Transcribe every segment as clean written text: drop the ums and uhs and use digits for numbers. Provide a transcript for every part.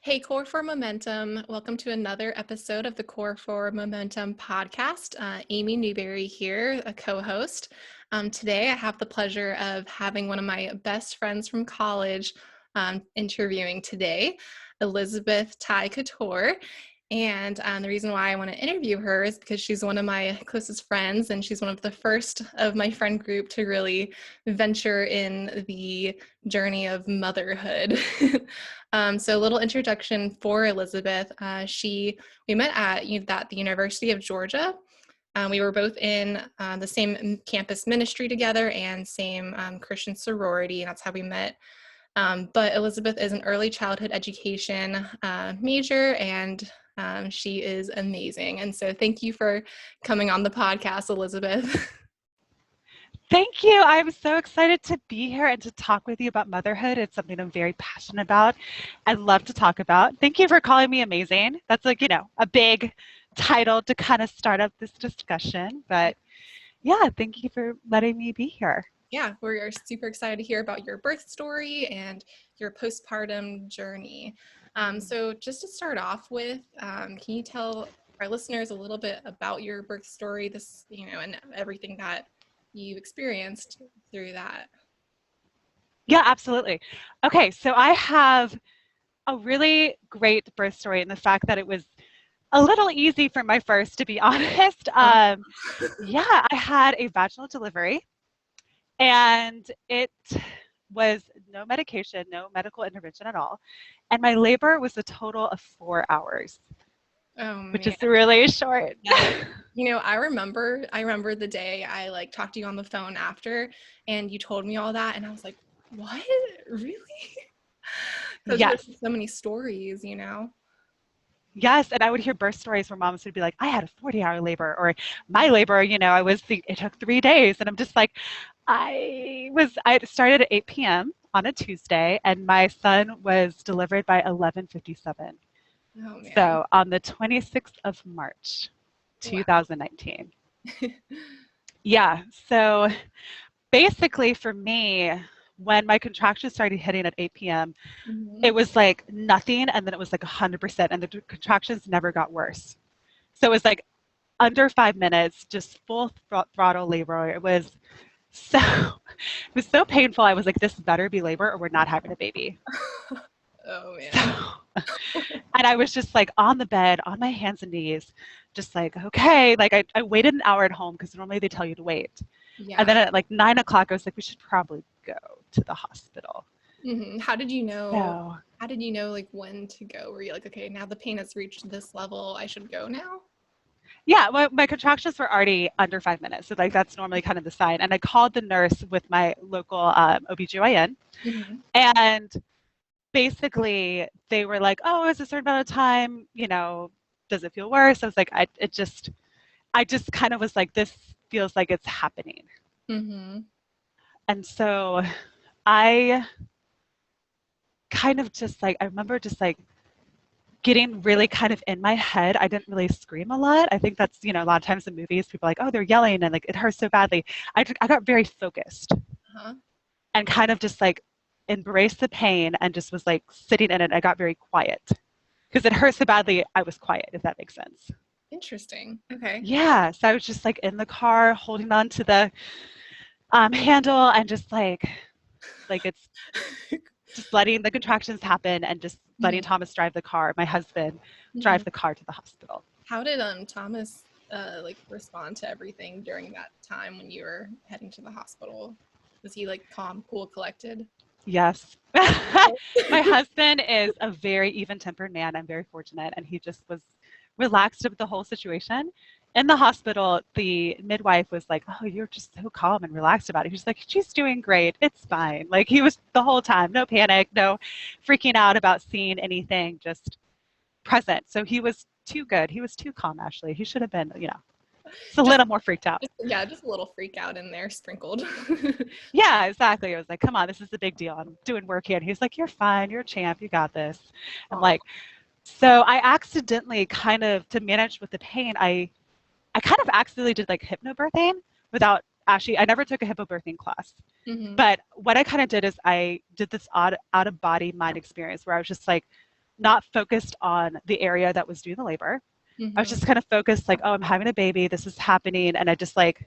Hey, Core for Momentum. Welcome to another episode of the Core for Momentum podcast. Amy Newberry here, a co host. Today, I have the pleasure of having one of my best friends from college interviewing today, Elizabeth Ty Couture. And the reason why I want to interview her is because she's one of my closest friends, and she's one of the first of my friend group to really venture in the journey of motherhood. So a little introduction for Elizabeth. We met at the University of Georgia. We were both in the same campus ministry together and same Christian sorority, and that's how we met. But Elizabeth is an early childhood education major, and she is amazing. And so thank you for coming on the podcast, Elizabeth. Thank you. I'm so excited to be here and to talk with you about motherhood. It's something I'm very passionate about and love to talk about. Thank you for calling me amazing. That's a big title to kind of start up this discussion. But yeah, thank you for letting me be here. Yeah, we're super excited to hear about your birth story and your postpartum journey. So just to start off with, can you tell our listeners a little bit about your birth story, and everything that you experienced through that? Yeah, absolutely. Okay, so I have a really great birth story in the fact that it was a little easy for my first, to be honest. Yeah, I had a vaginal delivery. And it was no medication, no medical intervention at all. And my labor was a total of 4 hours, Oh which man. is really short. Yeah. I remember the day I talked to you on the phone after and you told me all that and I was like, what? Really? Because you Yes. have so many stories. Yes. And I would hear birth stories where moms would be like, I had a 40-hour labor, or my labor, it took 3 days. And I'm just like, I started at 8 p.m. on a Tuesday, and my son was delivered by 11:57. Oh man. So on the 26th of March, Wow. 2019. Yeah. So basically for me, when my contractions started hitting at 8 p.m., Mhm. it was like nothing, and then it was like 100%, and the contractions never got worse. So it was like under 5 minutes, just full throttle labor. It was so painful. I was like, this better be labor or we're not having a baby. Oh So, man. and I was just like on the bed, on my hands and knees, just like, okay. Like I waited an hour at home because normally they tell you to wait. And Yeah. then at like 9 o'clock, I was like, we should probably go to the hospital. How did you know? So How did you know when to go? Were you like, okay, now the pain has reached this level, I should go now? yeah, my contractions were already under 5 minutes. So like that's normally kind of the sign. And I called the nurse with my local OBGYN, Hmm. and basically they were like, oh, is a certain amount of time, does it feel worse? I was like, I just kind of was like, this feels like it's happening. Hmm. And so I kind of just like, I remember just like getting really kind of in my head. I didn't really scream a lot. I think that's, a lot of times in movies, people are like, oh, they're yelling and like it hurts so badly. I got very focused Uh-huh. and kind of just like embraced the pain and just was like sitting in it. I got very quiet because it hurt so badly. I was quiet, if that makes sense. Interesting. Okay. Yeah. So I was just like in the car holding on to the handle and just like it's just letting the contractions happen and just letting Mhm. Thomas drive the car, my husband drive Mhm. the car to the hospital. How did Thomas respond to everything during that time when you were heading to the hospital? Was he like calm, cool, collected? Yes. My husband is a very even-tempered man. I'm very fortunate, and he just was relaxed with the whole situation. In the hospital, the midwife was like, "Oh, you're just so calm and relaxed about it." He's like, "She's doing great. It's fine." Like he was the whole time, no panic, no freaking out about seeing anything, just present. So he was too good. He was too calm, actually. He should have been, just a Just, little more freaked out. yeah, just a little freak out in there sprinkled. Yeah, exactly. I was like, come on, this is a big deal. I'm doing work here. And he's like, you're fine. You're a champ. You got this. I'm Aw. like, so I accidentally kind of, to manage with the pain, I kind of accidentally did like hypnobirthing without actually, I never took a hypnobirthing class. Mhm. But what I kind of did is I did this out of body mind experience where I was just like not focused on the area that was doing the labor. I was Mm-hmm. just kind of focused like, oh, I'm having a baby. This is happening. And I just like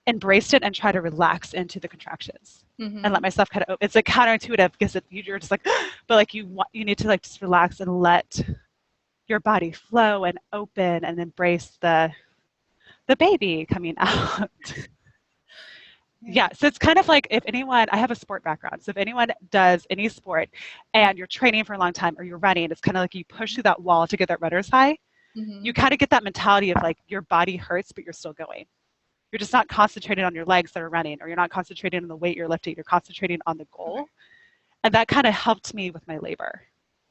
embraced it and try to relax into the contractions and Mm-hmm. let myself kind of, it's like counterintuitive because you're just like, but like you need to like just relax and let your body flow and open and embrace the baby coming out. Yeah. Yeah, so it's kind of like if anyone, I have a sport background, so if anyone does any sport and you're training for a long time or you're running, it's kind of like you push through that wall to get that runner's high. Mm-hmm. You kind of get that mentality of like your body hurts, but you're still going. You're just not concentrating on your legs that are running, or you're not concentrating on the weight you're lifting. You're concentrating on the Okay. goal. And that kind of helped me with my labor.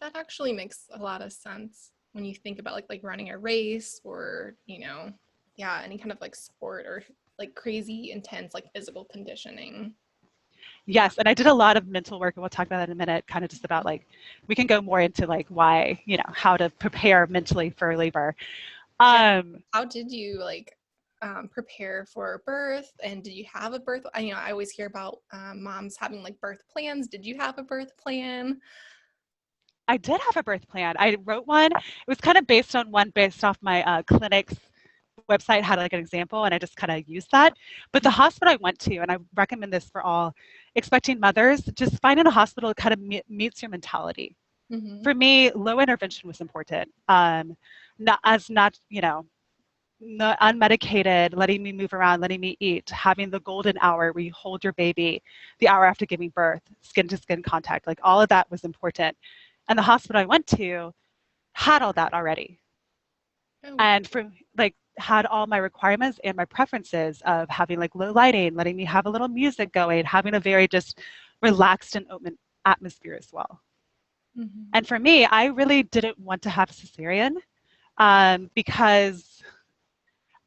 That actually makes a lot of sense when you think about like running a race or, yeah, any kind of like sport or like crazy intense like physical conditioning. Yeah. Yes, and I did a lot of mental work, and we'll talk about that in a minute, kind of just about like, we can go more into like why, how to prepare mentally for labor. Yeah. Um, How did you like prepare for birth? And did you have a birth? I always hear about moms having like birth plans. Did you have a birth plan? I did have a birth plan. I wrote one. It was kind of based on one based off my clinic's website had like an example, and I just kind of used that. But the hospital I went to, and I recommend this for all expecting mothers, just finding a hospital that kind of meets your mentality. Mm-hmm. For me, low intervention was important. Not not unmedicated, letting me move around, letting me eat, having the golden hour where you hold your baby, the hour after giving birth, skin to skin contact, like all of that was important. And the hospital I went to had all that already. Oh, And from like had all my requirements and my preferences of having like low lighting, letting me have a little music going, having a very just relaxed and open atmosphere as well. mm-hmm. And for me, I really didn't want to have a cesarean because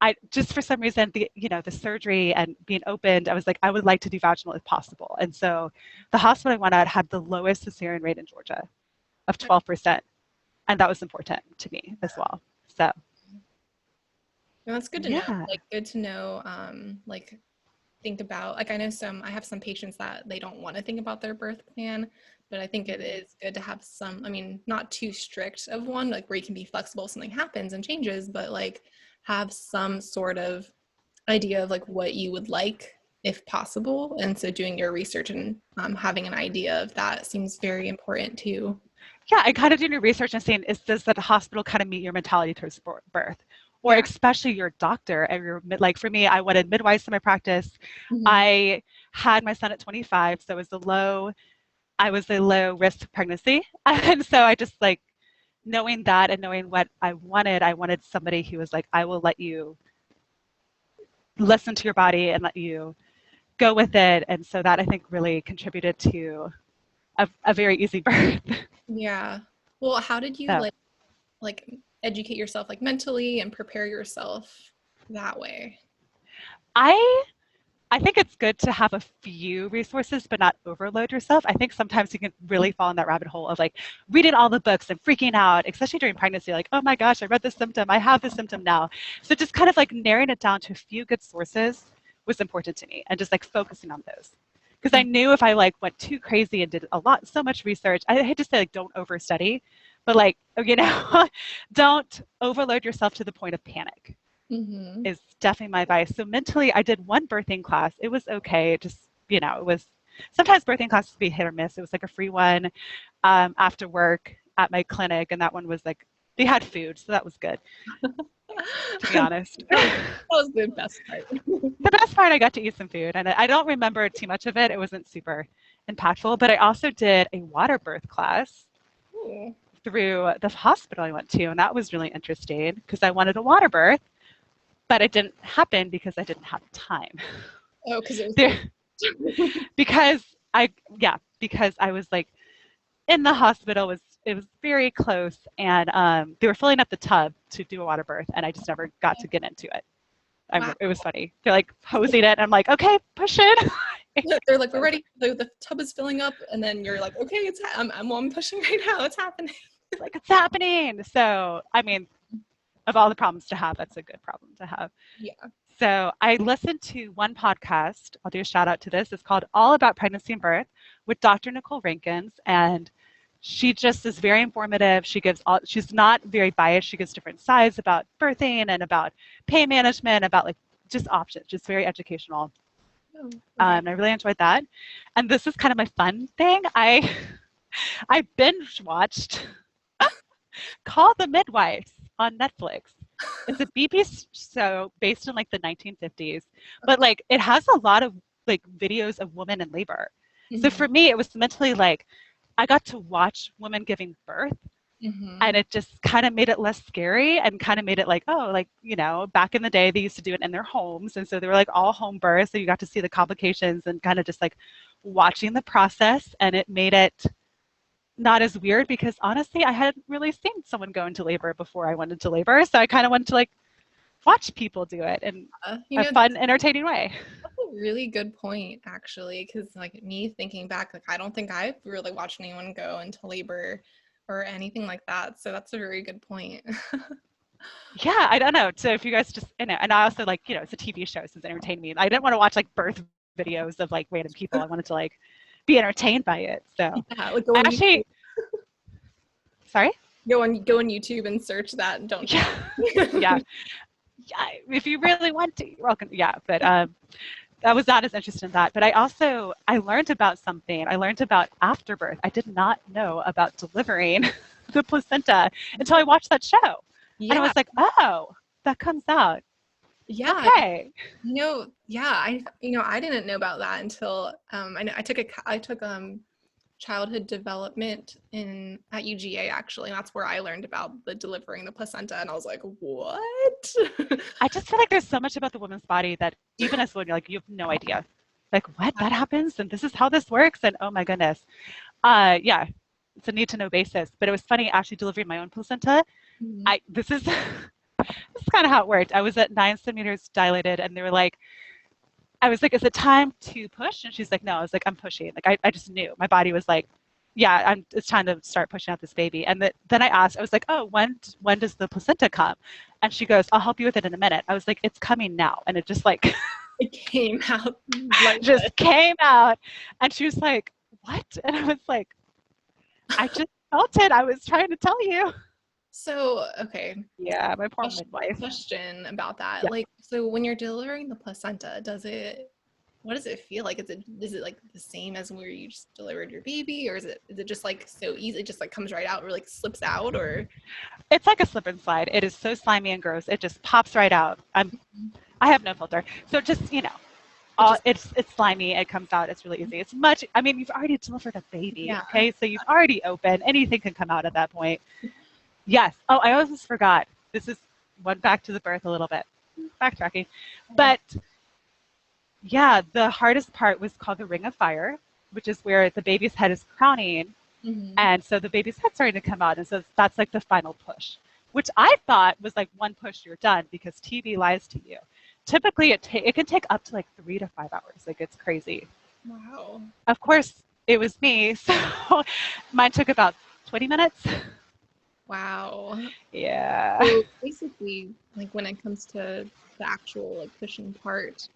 I just for some reason the surgery and being opened, I was like I would like to do vaginal if possible. And so the hospital I went at had the lowest cesarean rate in Georgia of 12%, and that was important to me as well. So No, that's good to know. yeah. Like, good to know. Like, think about like I have some patients that they don't want to think about their birth plan, but I think it Mhm. is good to have some. I mean, not too strict of one, like where you can be flexible if something happens and changes, but like have some sort of idea of like what you would like if possible. And so doing your research and having an idea of that seems very important too. Yeah, and kind of doing your research and seeing does the hospital kind of meet your mentality towards birth, or Yeah. especially your doctor and your like for me, I wanted midwives in my practice. Hmm. I had my son at 25, so I was a low risk pregnancy, and so I just like knowing that and knowing what I wanted somebody who was like, I will let you listen to your body and let you go with it, and so that I think really contributed to a very easy birth. Yeah. Well, how did you So like educate yourself like mentally and prepare yourself that way? I I think it's good to have a few resources, but not overload yourself. I think sometimes you can really fall in that rabbit hole of like reading all the books and freaking out, especially during pregnancy, like, oh my gosh, I read this symptom, I have this symptom now. So just kind of like narrowing it down to a few good sources was important to me and just like focusing on those. Because I knew if I like went too crazy and did so much research, I hate to say like don't overstudy, but like, don't overload yourself to the point of panic Mm-hmm. is definitely my advice. So mentally, I did one birthing class. It was okay. It just, it was sometimes birthing classes be hit or miss. It was like a free one after work at my clinic, and that one was like they had food, so that was good, to be honest. That was the best part. The best part, I got to eat some food, and I don't remember too much of it. It wasn't super impactful, but I also did a water birth class Ooh. through the hospital I went to, and that was really interesting because I wanted a water birth, but it didn't happen because I didn't have time. Oh, because it was There, so. because because I was like in the hospital was it was very close, and they were filling up the tub to do a water birth, and I just never got to get into it. Wow. It was funny. They're like hosing it, and I'm like, okay, push it. They're like, we're ready. The tub is filling up, and then you're like, okay, I'm pushing right now. It's happening. Like it's happening. So I mean, of all the problems to have, that's a good problem to have. Yeah. So I listened to one podcast. I'll do a shout out to this. It's called All About Pregnancy and Birth with Dr. Nicole Rankins. And she just is very informative. She's not very biased. She gives different sides about birthing and about pain management, about like just options, just very educational. Oh, okay. I really enjoyed that. And this is kind of my fun thing. I binge watched Call the Midwives on Netflix. It's a BBC show based in like the 1950s, but like it has a lot of like videos of women in labor. So Mm-hmm. for me, it was mentally like I got to watch women giving birth, Mm-hmm. and it just kind of made it less scary and kind of made it like, oh, like, you know, back in the day, they used to do it in their homes. And so they were like all home births. So you got to see the complications and kind of just like watching the process. And it made it not as weird because honestly, I hadn't really seen someone go into labor before I went into labor. So I kind of wanted to like watch people do it in You a know, fun, entertaining way. that's a really good point, actually, because like me thinking back, like I don't think I've really watched anyone go into labor or anything like that. So that's a very good point. Yeah, I don't know. So if you guys just, you know, and I also like, you know, it's a TV show, so it's entertaining me. I didn't want to watch like birth videos of like random people. I wanted to like be entertained by it. So Yeah, like go I on YouTube, actually, sorry? go on YouTube and search that. And don't tell Yeah, yeah, me. yeah. If you really want to, you're welcome. Yeah, but I was not as interested in that. But I learned about something. I learned about afterbirth. I did not know about delivering the placenta until I watched that show. And I Yeah, was like, oh, that comes out. yeah. Okay. Yeah, I didn't know about that until I took childhood development in at UGA actually, and that's where I learned about the delivering the placenta, and I was like, what? I just feel like there's so much about the woman's body that even as a woman, you're like, you have no idea. Like, what? That happens? And this is how this works? And oh my goodness. Yeah, it's a need to know basis. But it was funny actually delivering my own placenta. Mhm. This is this is kind of how it worked. I was at 9 centimeters dilated, and they were like, I was like, is it time to push? And she's like, no. I was like, I'm pushing. Like, I just knew. My body was like, yeah, it's time to start pushing out this baby. And then I asked, I was like, oh, when does the placenta come? And she goes, I'll help you with it in a minute. I was like, it's coming now. And it just like, It came out like this. just came out. And she was like, what? And I was like, I just felt it. I was trying to tell you. So, okay, Yeah, my poor midwife. question about that. Yeah. Like, so when you're delivering the placenta, what does it feel like? Is it like the same as where you just delivered your baby, or is it just like so easy? It just like comes right out or like slips out or It's like a slip and slide. It is so slimy and gross. It just pops right out. I have no filter. So just, you know, it just it's slimy. It comes out. It's really easy. It's much, I mean, you've already delivered a baby, yeah. okay? So you've already opened. Anything can come out at that point. Yes. Oh, I almost forgot. This is went back to the birth a little bit. Backtracking. But yeah, the hardest part was called the ring of fire, which is where the baby's head is crowning. Mm-hmm. And so the baby's head's starting to come out. And so that's like the final push, which I thought was like one push, you're done because TV lies to you. Typically, it can take up to like 3 to 5 hours. Like it's crazy. Wow. Of course, it was me. So mine took about 20 minutes. Wow. Yeah. So basically, like when it comes to the actual like pushing part,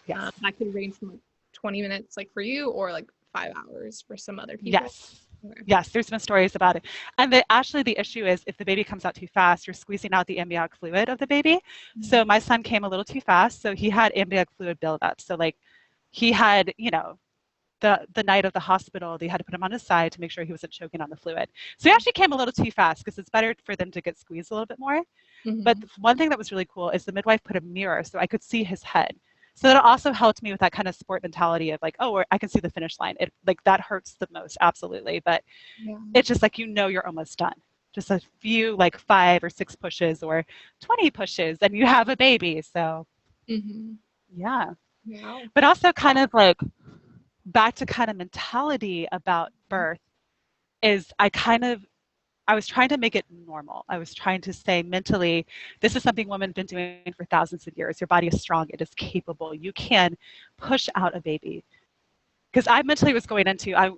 Yes. that could range from like 20 minutes, like for you, or like 5 hours for some other people. Yes. Okay. Yes, there's been stories about it. And actually the issue is if the baby comes out too fast, you're squeezing out the amniotic fluid of the baby. So my son came a little too fast, so he had amniotic fluid buildup. So like he had, you know, the night of the hospital, they had to put him on his side to make sure he wasn't choking on the fluid. So he actually came a little too fast because it's better for them to get squeezed a little bit more. But Mm-hmm. one thing that was really cool is the midwife put a mirror so I could see his head. So that also helped me with that kind of sport mentality of like, oh, I can see the finish line. It like that hurts the most, absolutely. But Yeah. it's just like, you know, you're almost done. Just a few like 5 or 6 pushes or 20 pushes and you have a baby. So Mm-hmm. yeah. Wow. But also kind of like back to kind of mentality about birth is I was trying to make it normal. I was trying to say mentally, this is something women have been doing for thousands of years. Your body is strong. It is capable. You can push out a baby. Because I mentally was going into, I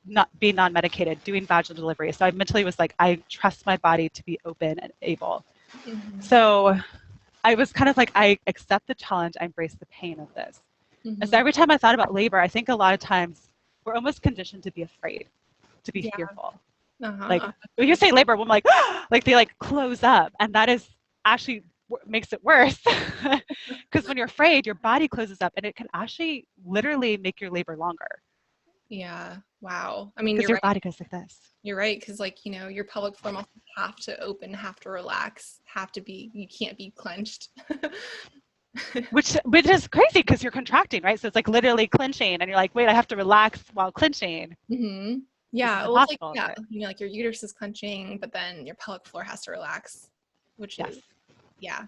not being non-medicated, doing vaginal delivery. So I mentally was like, I trust my body to be open and able. Mm-hmm. So I was kind of like, I accept the challenge. I embrace the pain of this. And so Mm-hmm. every time I thought about labor, I think a lot of times we're almost conditioned to be afraid, to be Yeah. fearful. Like Uh-huh. when you say labor, I'm like, like they like close up, and that is actually makes it worse. Because when you're afraid, your body closes up, and it can actually literally make your labor longer Yeah. Wow. I mean, because you're your right. body goes like this. You're right. Because, like, your pelvic floor muscles have to open, have to relax, have to be, you can't be clenched. Which is crazy because you're contracting, right? So it's like literally clenching, and you're like, wait, I have to relax while clenching. Hmm. This is Yeah. Well, it's like, impossible, yeah, but like your uterus is clenching, but then your pelvic floor has to relax, which yes, is, yeah.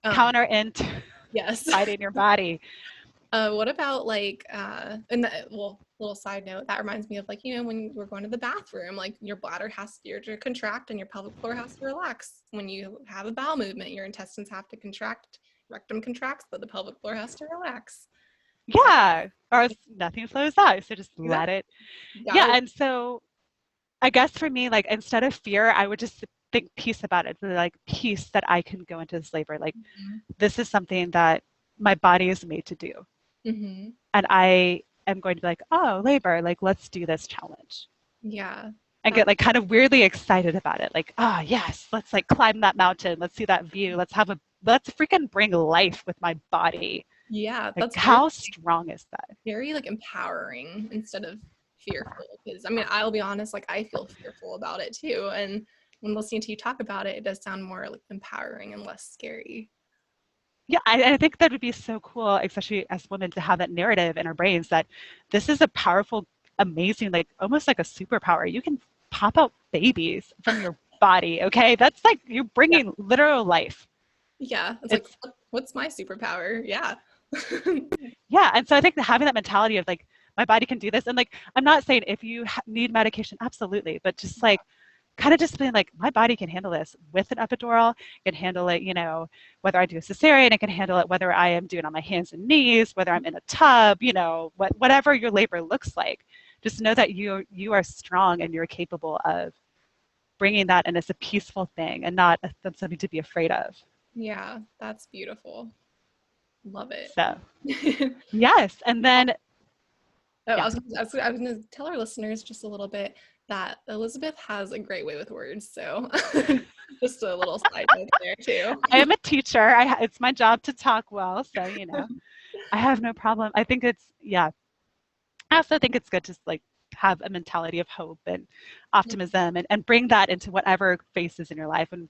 Um, counter int yes. fighting your body. What about like, and well, little side note, that reminds me of like, when we're going to the bathroom, like your bladder has to contract and your pelvic floor has to relax. When you have a bowel movement, your intestines have to contract, rectum contracts, but the pelvic floor has to relax. Uh, Yeah, or else nothing flows out. So just let exactly. it. Got Yeah, it. and so I guess for me, like instead of fear, I would just think peace about it. Like peace that I can go into this labor. Like this is something that my body is made to do. Mm-hmm. And I am going to be like, oh, labor, like let's do this challenge. Yeah. And That, get like kind of weirdly excited about it. Like, ah, oh, yes, let's like climb that mountain. Let's see that view. Let's freaking bring life with my body. yeah, Like, that's very, how strong is that? very like empowering instead of fearful. Because I mean, I'll be honest, like I feel fearful about it too. And when listening to you talk about it, it does sound more like empowering and less scary. Yeah, I think that would be so cool, especially as women, to have that narrative in our brains that this is a powerful, amazing, like almost like a superpower. You can pop out babies from your body, okay? That's like you're Yeah. bringing literal life. Yeah. It's like, It's, what's my superpower? Yeah. yeah. And so I think that having that mentality of like, my body can do this. And like, I'm not saying if you need medication, absolutely, but just like, kind of just being like, my body can handle this with an epidural, it can handle it, whether I do a cesarean, it can handle it whether I am doing it on my hands and knees, whether I'm in a tub, whatever your labor looks like. Just know that you are strong and you're capable of bringing that, and it's a peaceful thing and not something to be afraid of. Yeah. That's beautiful. Love it. So yes, and then Oh, yeah. I was going to tell our listeners just a little bit that Elizabeth has a great way with words. So just a little side note there too. I am a teacher. It's my job to talk well, so I have no problem. I think it's yeah. I also think it's good to like have a mentality of hope and optimism, and bring that into whatever faces in your life. And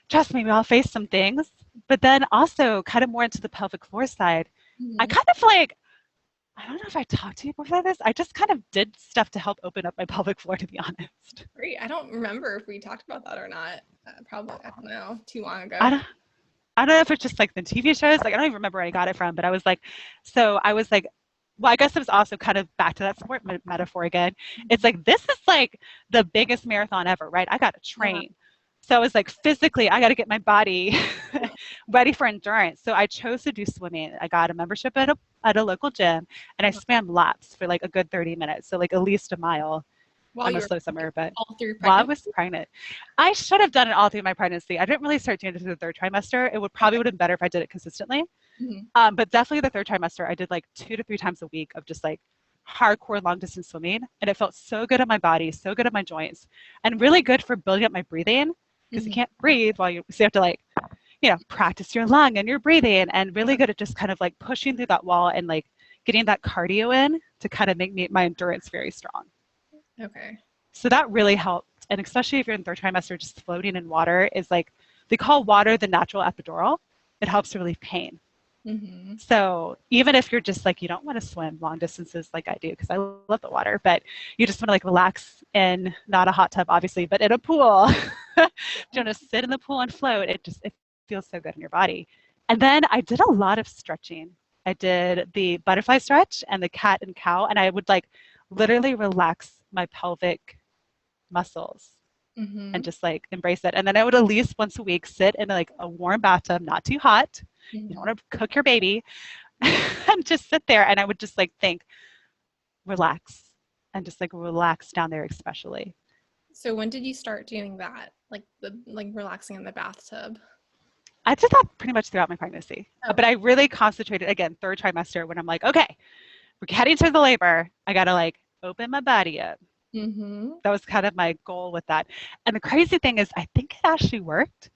trust me, we all face some things, but then also kind of more into the pelvic floor side. I Mhm. kind of like, I don't know if I talked to you before this. I just kind of did stuff to help open up my pelvic floor, to be honest. Great. I don't remember if we talked about that or not. Probably, I don't know, too long I ago. don't, I don't know if it's just like the TV shows. Like I don't even remember where I got it from, but I was like, well, I guess it was also kind of back to that sport metaphor again. It's like this is like the biggest marathon ever, right? I got to Yeah. train. So I was like, physically, I got to get my body ready for endurance. So I chose to do swimming. I got a membership at a local gym, and I swam laps for like a good 30 minutes. So like at least a mile. While I'm a you were slow pregnant, swimmer, but all through while I pregnancy. was pregnant, I should have done it all through my pregnancy. I didn't really start doing it through the third trimester. It would probably Okay. would have been better if I did it consistently. Mhm. But definitely the third trimester, I did like 2 to 3 times a week of just like hardcore long distance swimming. And it felt so good on my body, so good on my joints, and really good for building up my breathing because you Mhm. can't breathe so you have to like, practice your lung and your breathing, and really Yeah. good at just kind of like pushing through that wall and like getting that cardio in to kind of make my endurance very strong. Okay. So that really helped. And especially if you're in third trimester, just floating in water is like, they call water the natural epidural. It helps to relieve pain. Mhm. So even if you're just like, you don't want to swim long distances like I do, because I love the water, but you just want to like relax in not a hot tub, obviously, but in a pool. You want to sit in the pool and float. It feels so good in your body. And then I did a lot of stretching. I did the butterfly stretch and the cat and cow, and I would like literally relax my pelvic muscles and Mhm. just like embrace it. And then I would at least once a week sit in like a warm bathtub, not too hot. You don't Mhm. want to cook your baby, and just sit there. And I would just like think, relax, and just like relax down there, especially. So when did you start doing that? Like relaxing in the bathtub? I did that pretty much throughout my pregnancy, but Okay. I really concentrated again, third trimester, when I'm like, okay, we're heading to the labor. I got to like open my body up. Mm-hmm. That was kind of my goal with that. And the crazy thing is, I think it actually worked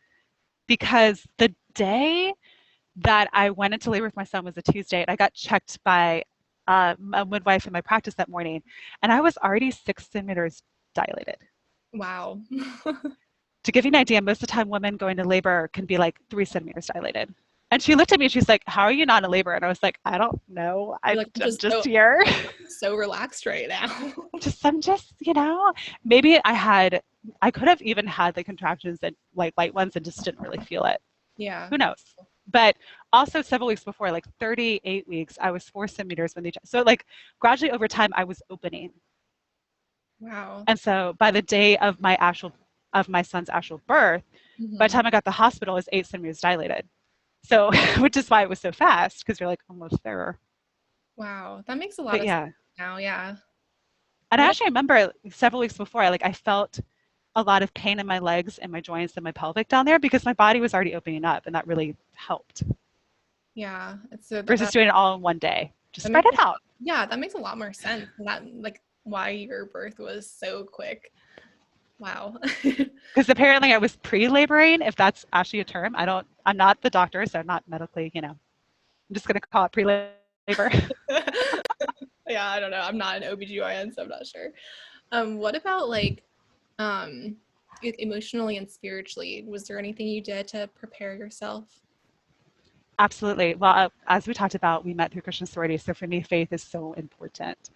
because the day that I went into labor with my son was a Tuesday, and I got checked by a midwife in my practice that morning, and I was already 6 centimeters dilated. Wow. To give you an idea, most of the time women going to labor can be like 3 centimeters dilated. And she looked at me and she's like, "How are you not in labor?" And I was like, "I don't know. You're like, I'm just here." so relaxed right now. I'm just, maybe I could have even had the contractions and like light ones and just didn't really feel it. Yeah. Who knows? But also several weeks before, like 38 weeks, I was 4 centimeters when so like gradually over time I was opening. Wow. And so by the day of my son's actual birth, by the Mm-hmm. time I got to the hospital, it was 8 centimeters dilated. So, which is why it was so fast, because you're like almost there. Wow. That makes a lot But of sense yeah. now. Yeah. And I What? actually remember several weeks before, I felt a lot of pain in my legs and my joints and my pelvic down there because my body was already opening up, and that really helped. Yeah. So Versus doing it all in one day. Just that spread makes it out. yeah, that makes a lot more sense. That like why your birth was so quick. Wow. Because apparently I was pre-laboring, if that's actually a term. I'm not the doctor, so I'm not medically, I'm just going to call it pre-labor. Yeah, I don't know. I'm not an OBGYN, so I'm not sure. What about um emotionally and spiritually? Was there anything you did to prepare yourself? Absolutely. Well, as we talked about, we met through Christian sorority. So for me, faith is so important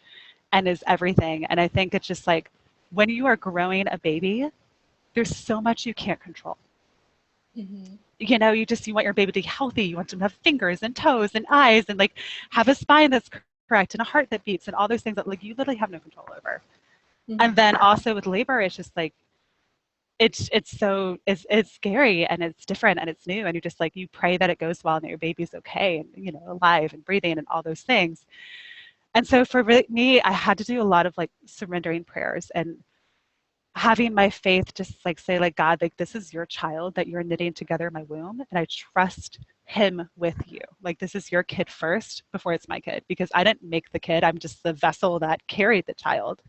and is everything. And I think it's just like when you are growing a baby, there's so much you can't control. Mm-hmm. You want your baby to be healthy. You want them to have fingers and toes and eyes and like have a spine that's correct and a heart that beats and all those things that like you literally have no control over. And Mm-hmm. then also with labor, it's just like it's scary and it's different and it's new and you're just like you pray that it goes well and that your baby's okay and alive and breathing and all those things. And so for me, I had to do a lot of like surrendering prayers and having my faith just like say like God, like this is your child that you're knitting together in my womb and I trust him with you. Like this is your kid first before it's my kid because I didn't make the kid. I'm just the vessel that carried the child.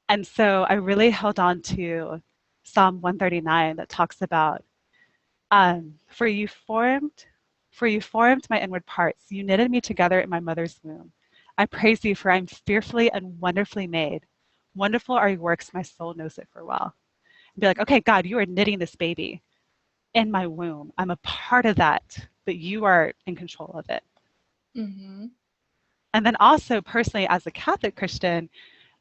And so I really held on to Psalm 139 that talks about, for you formed my inward parts. You knitted me together in my mother's womb. I praise you, for I'm fearfully and wonderfully made. Wonderful are your works, my soul knows it for well. And be like, okay, God, you are knitting this baby in my womb. I'm a part of that, but you are in control of it. Mm-hmm. And then also personally, as a Catholic Christian,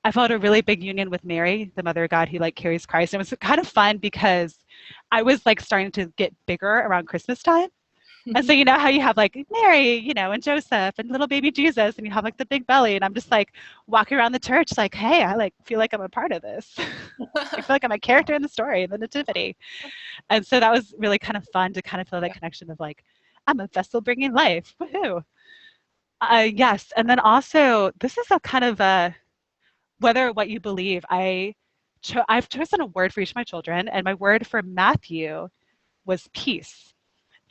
I felt a really big union with Mary, the mother of God who like carries Christ. And it was kind of fun because I was like starting to get bigger around Christmas time. And so you know how you have like Mary, and Joseph and little baby Jesus, and you have like the big belly. And I'm just like walking around the church like, hey, I like feel like I'm a part of this. I feel like I'm a character in the story, the nativity. And so that was really kind of fun to kind of feel that connection of like, I'm a vessel bringing life. Woohoo. Yes. And then also, this is a kind of a, whether what you believe, I've chosen a word for each of my children, and my word for Matthew was peace.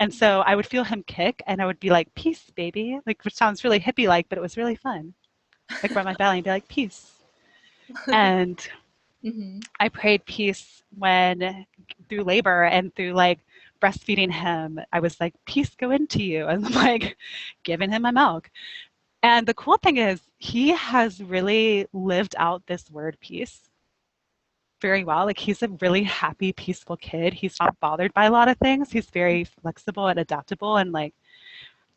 And so I would feel him kick, and I would be like, "Peace, baby," like which sounds really hippie-like, but it was really fun. Like rub my belly and be like, "Peace." And Mm-hmm. I prayed peace when through labor and through like breastfeeding him. I was like, "Peace go into you," and I'm like giving him my milk. And the cool thing is, he has really lived out this word peace very well. Like he's a really happy, peaceful kid. He's not bothered by a lot of things. He's very flexible and adaptable and like,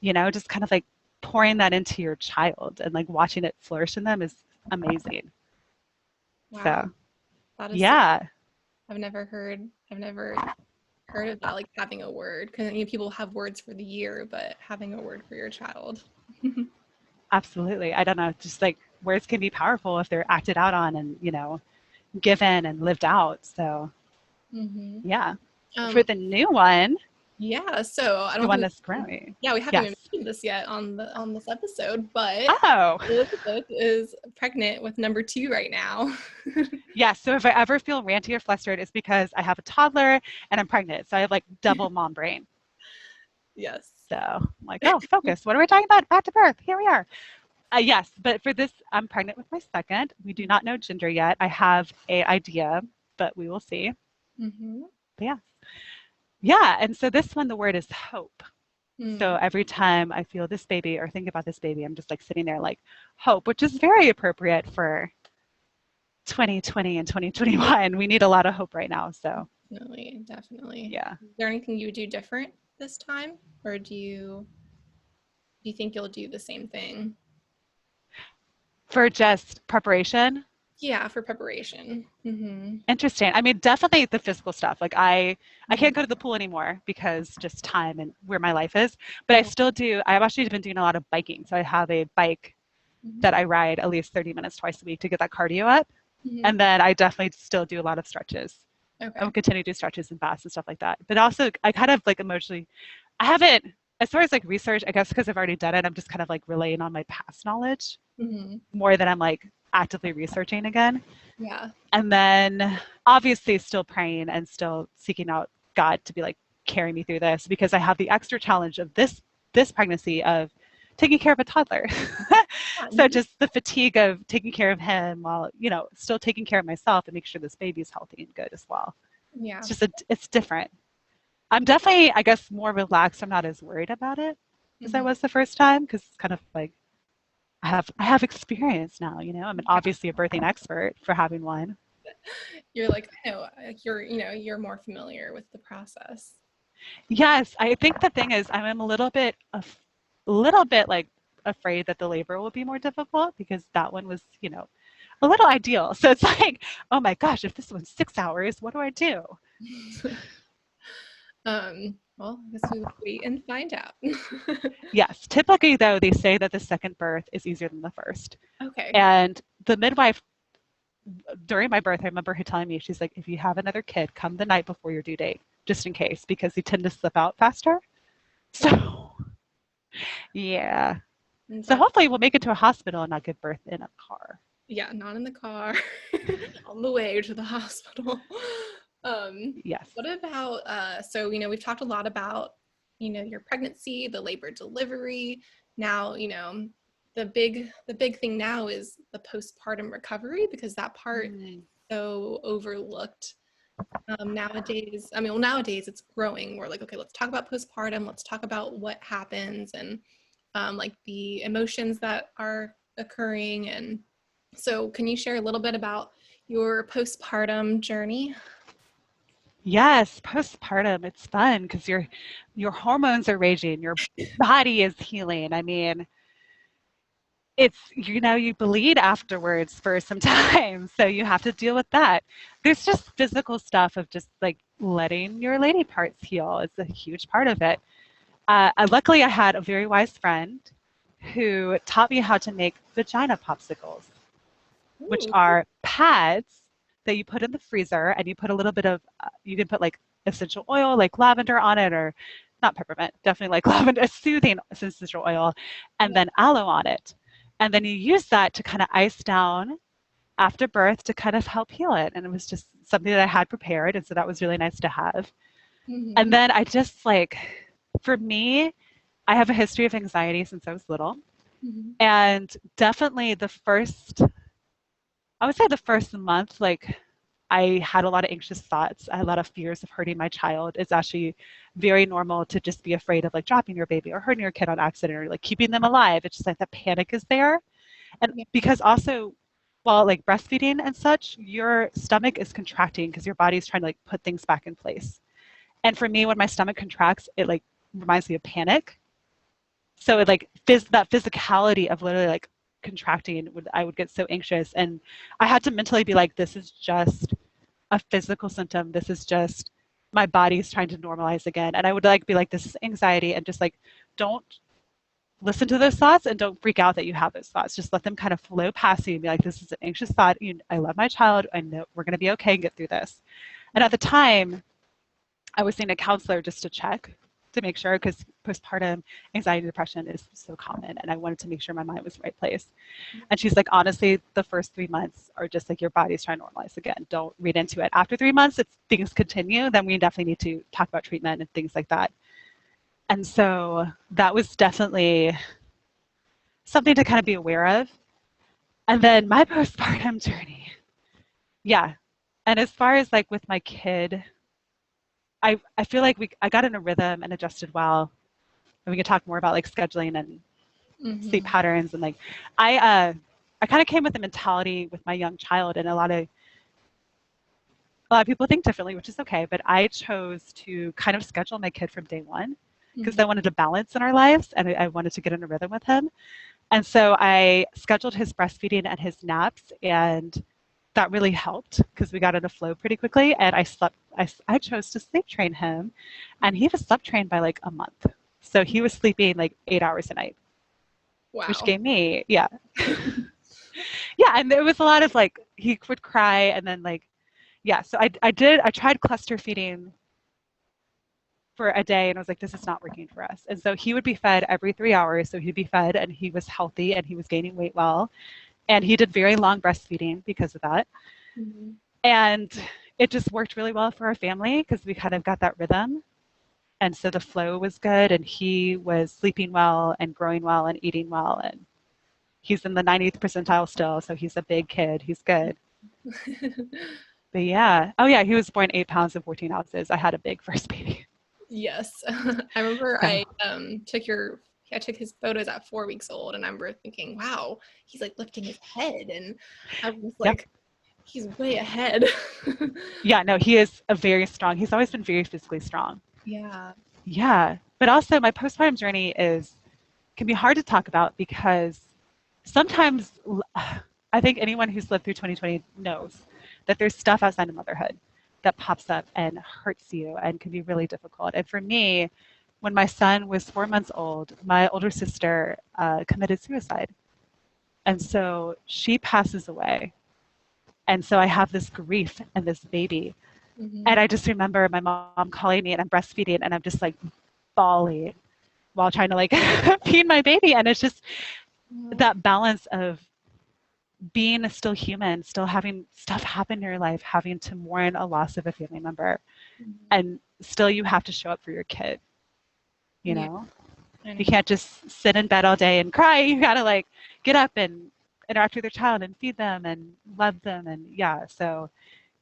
just kind of like pouring that into your child and like watching it flourish in them is amazing. Wow. So, That is so yeah. I've never heard of that, like having a word. Because people have words for the year, but having a word for your child. Absolutely. I don't know, just like words can be powerful if they're acted out on and, given and lived out. So, Mm-hmm. yeah. For Um, the new one, yeah, so I the don't one think that's growing. yeah, we haven't even Yes. mentioned this yet on this episode, but Oh, Elizabeth is pregnant with number two right now. yes. So if I ever feel ranty or flustered, it's because I have a toddler and I'm pregnant. So I have like double mom brain. Yes. So I'm like, oh, focus. What are we talking about? Back to birth. Here we are. Yes, but for this, I'm pregnant with my second. We do not know gender yet. I have a idea, but we will see. Mm-hmm. But yeah. Yeah, and so this one, the word is hope. So Mm. every time I feel this baby or think about this baby, I'm just like sitting there like hope, which is very appropriate for 2020 and 2021. We need a lot of hope right now. So Definitely, definitely. yeah. Is there anything you would do different this time, or do you think you'll do the same thing? For just preparation, Yeah, for preparation. Mm-hmm. interesting. I mean, definitely the physical stuff. Like I Mm-hmm. can't go to the pool anymore because just time and where my life is. But I Okay. still do. I've actually been doing a lot of biking. So I have a bike Mm-hmm. that I ride at least 30 minutes twice a week to get that cardio up. Mm-hmm. And then I definitely still do a lot of stretches. I will Okay. continue to do stretches and fasts and stuff like that. But also, I kind of like emotionally, I haven't, as far as like research, I guess because I've already done it, I'm just kind of like relying on my past knowledge Mm-hmm. more than I'm like actively researching again. Yeah. And then obviously still praying and still seeking out God to be like carry me through this because I have the extra challenge of this pregnancy of taking care of a toddler. So Mhm. just the fatigue of taking care of him while, still taking care of myself and make sure this baby's healthy and good as well. Yeah. It's different. I'm definitely, I guess, more relaxed. I'm not as worried about it as I Mhm. was the first time because it's kind of like I have experience now, I'm obviously a birthing expert for having one. You're like, no, you're more familiar with the process. Yes, I think the thing is I'm a little bit like afraid that the labor will be more difficult because that one was, a little ideal. So it's like, oh my gosh, if this one's 6 hours, what do I do? Well, I guess we would wait and find out. Yes, typically though, they say that the second birth is easier than the first. Okay. And the midwife during my birth, I remember her telling me, she's like, if you have another kid, come the night before your due date, just in case, because they tend to slip out faster. Okay. So, yeah. And So hopefully we'll make it to a hospital and not give birth in a car. yeah, not in the car, on the way to the hospital. Yes. What about so we've talked a lot about, your pregnancy, the labor delivery. Now, the big thing now is the postpartum recovery because that part is Mm. so overlooked nowadays. I mean, well, nowadays it's growing. We're like, okay, let's talk about postpartum. Let's talk about what happens and like the emotions that are occurring. And so, can you share a little bit about your postpartum journey? Yes, postpartum, it's fun because your hormones are raging, your body is healing. I mean, it's you bleed afterwards for some time, so you have to deal with that. There's just physical stuff of just like letting your lady parts heal. It's a huge part of it. Luckily, I had a very wise friend who taught me how to make vagina popsicles, which Ooh. are pads that you put in the freezer and you put a little bit of, you can put like essential oil, like lavender on it, or not peppermint, definitely like lavender, soothing essential oil, and Yeah. then aloe on it. And then you use that to kind of ice down after birth to kind of help heal it. And it was just something that I had prepared. And so that was really nice to have. And Hmm. then I just like, for me, I have a history of anxiety since I was little. Hmm. And definitely I would say the first month, like I had a lot of anxious thoughts. I had a lot of fears of hurting my child. It's actually very normal to just be afraid of like dropping your baby or hurting your kid on accident or like keeping them alive. It's just like the panic is there. And Yeah. because also, while like breastfeeding and such, your stomach is contracting because your body is trying to like put things back in place. And for me, when my stomach contracts, it like reminds me of panic. So it like that physicality of literally like contracting I would get so anxious and I had to mentally be like, this is just a physical symptom. This is just my body's trying to normalize again. And I would like be like, this is anxiety and just like don't listen to those thoughts and don't freak out that you have those thoughts. Just let them kind of flow past you and be like, this is an anxious thought. I love my child. I know we're going to be okay and get through this. And at the time, I was seeing a counselor just to check to make sure because postpartum anxiety depression is so common and I wanted to make sure my mind was in the right place. And she's like, honestly, the first 3 months are just like your body's trying to normalize again. Don't read into it. After 3 months, if things continue, then we definitely need to talk about treatment and things like that. And so that was definitely something to kind of be aware of. And then my postpartum journey. Yeah. And as far as like with my kid, I feel like I got in a rhythm and adjusted well. And we can talk more about like scheduling and sleep Mm-hmm. patterns and like I kind of came with the mentality with my young child, and a lot of people think differently, which is okay, but I chose to kind of schedule my kid from day one because Mm-hmm. I wanted a balance in our lives and I wanted to get in a rhythm with him. And so I scheduled his breastfeeding and his naps, and that really helped because we got in a flow pretty quickly. And I chose to sleep train him, and he was slept trained by like a month. So he was sleeping like 8 hours a night, which Wow. gave me, yeah. Yeah. And there was a lot of like, he would cry and then like, yeah. So I tried cluster feeding for a day and I was like, this is not working for us. And so he would be fed every 3 hours. So he'd be fed and he was healthy and he was gaining weight well. And he did very long breastfeeding because of that. Mm-hmm. And it just worked really well for our family because we kind of got that rhythm. And so the flow was good and he was sleeping well and growing well and eating well. And he's in the 90th percentile still. So he's a big kid. He's good. But yeah. Oh, yeah. He was born 8 pounds and 14 ounces. I had a big first baby. Yes. I remember So, I took his photos at 4 weeks old, and I remember thinking, wow, he's like lifting his head, and I was yep. like, he's way ahead. Yeah. No, he is a very strong, he's always been very physically strong. Yeah. Yeah. But also, my postpartum journey can be hard to talk about because sometimes I think anyone who's lived through 2020 knows that there's stuff outside of motherhood that pops up and hurts you and can be really difficult. And for me, when my son was 4 months old, my older sister committed suicide. And so she passes away. And so I have this grief and this baby. Mm-hmm. And I just remember my mom calling me and I'm breastfeeding and I'm just like bawling while trying to like feed my baby. And it's just that balance of being still human, still having stuff happen in your life, having to mourn a loss of a family member, Mm-hmm. and still you have to show up for your kid, you Yeah, know? I You know. can't just sit in bed all day and cry. You gotta like get up and interact with your child and feed them and love them. And yeah, so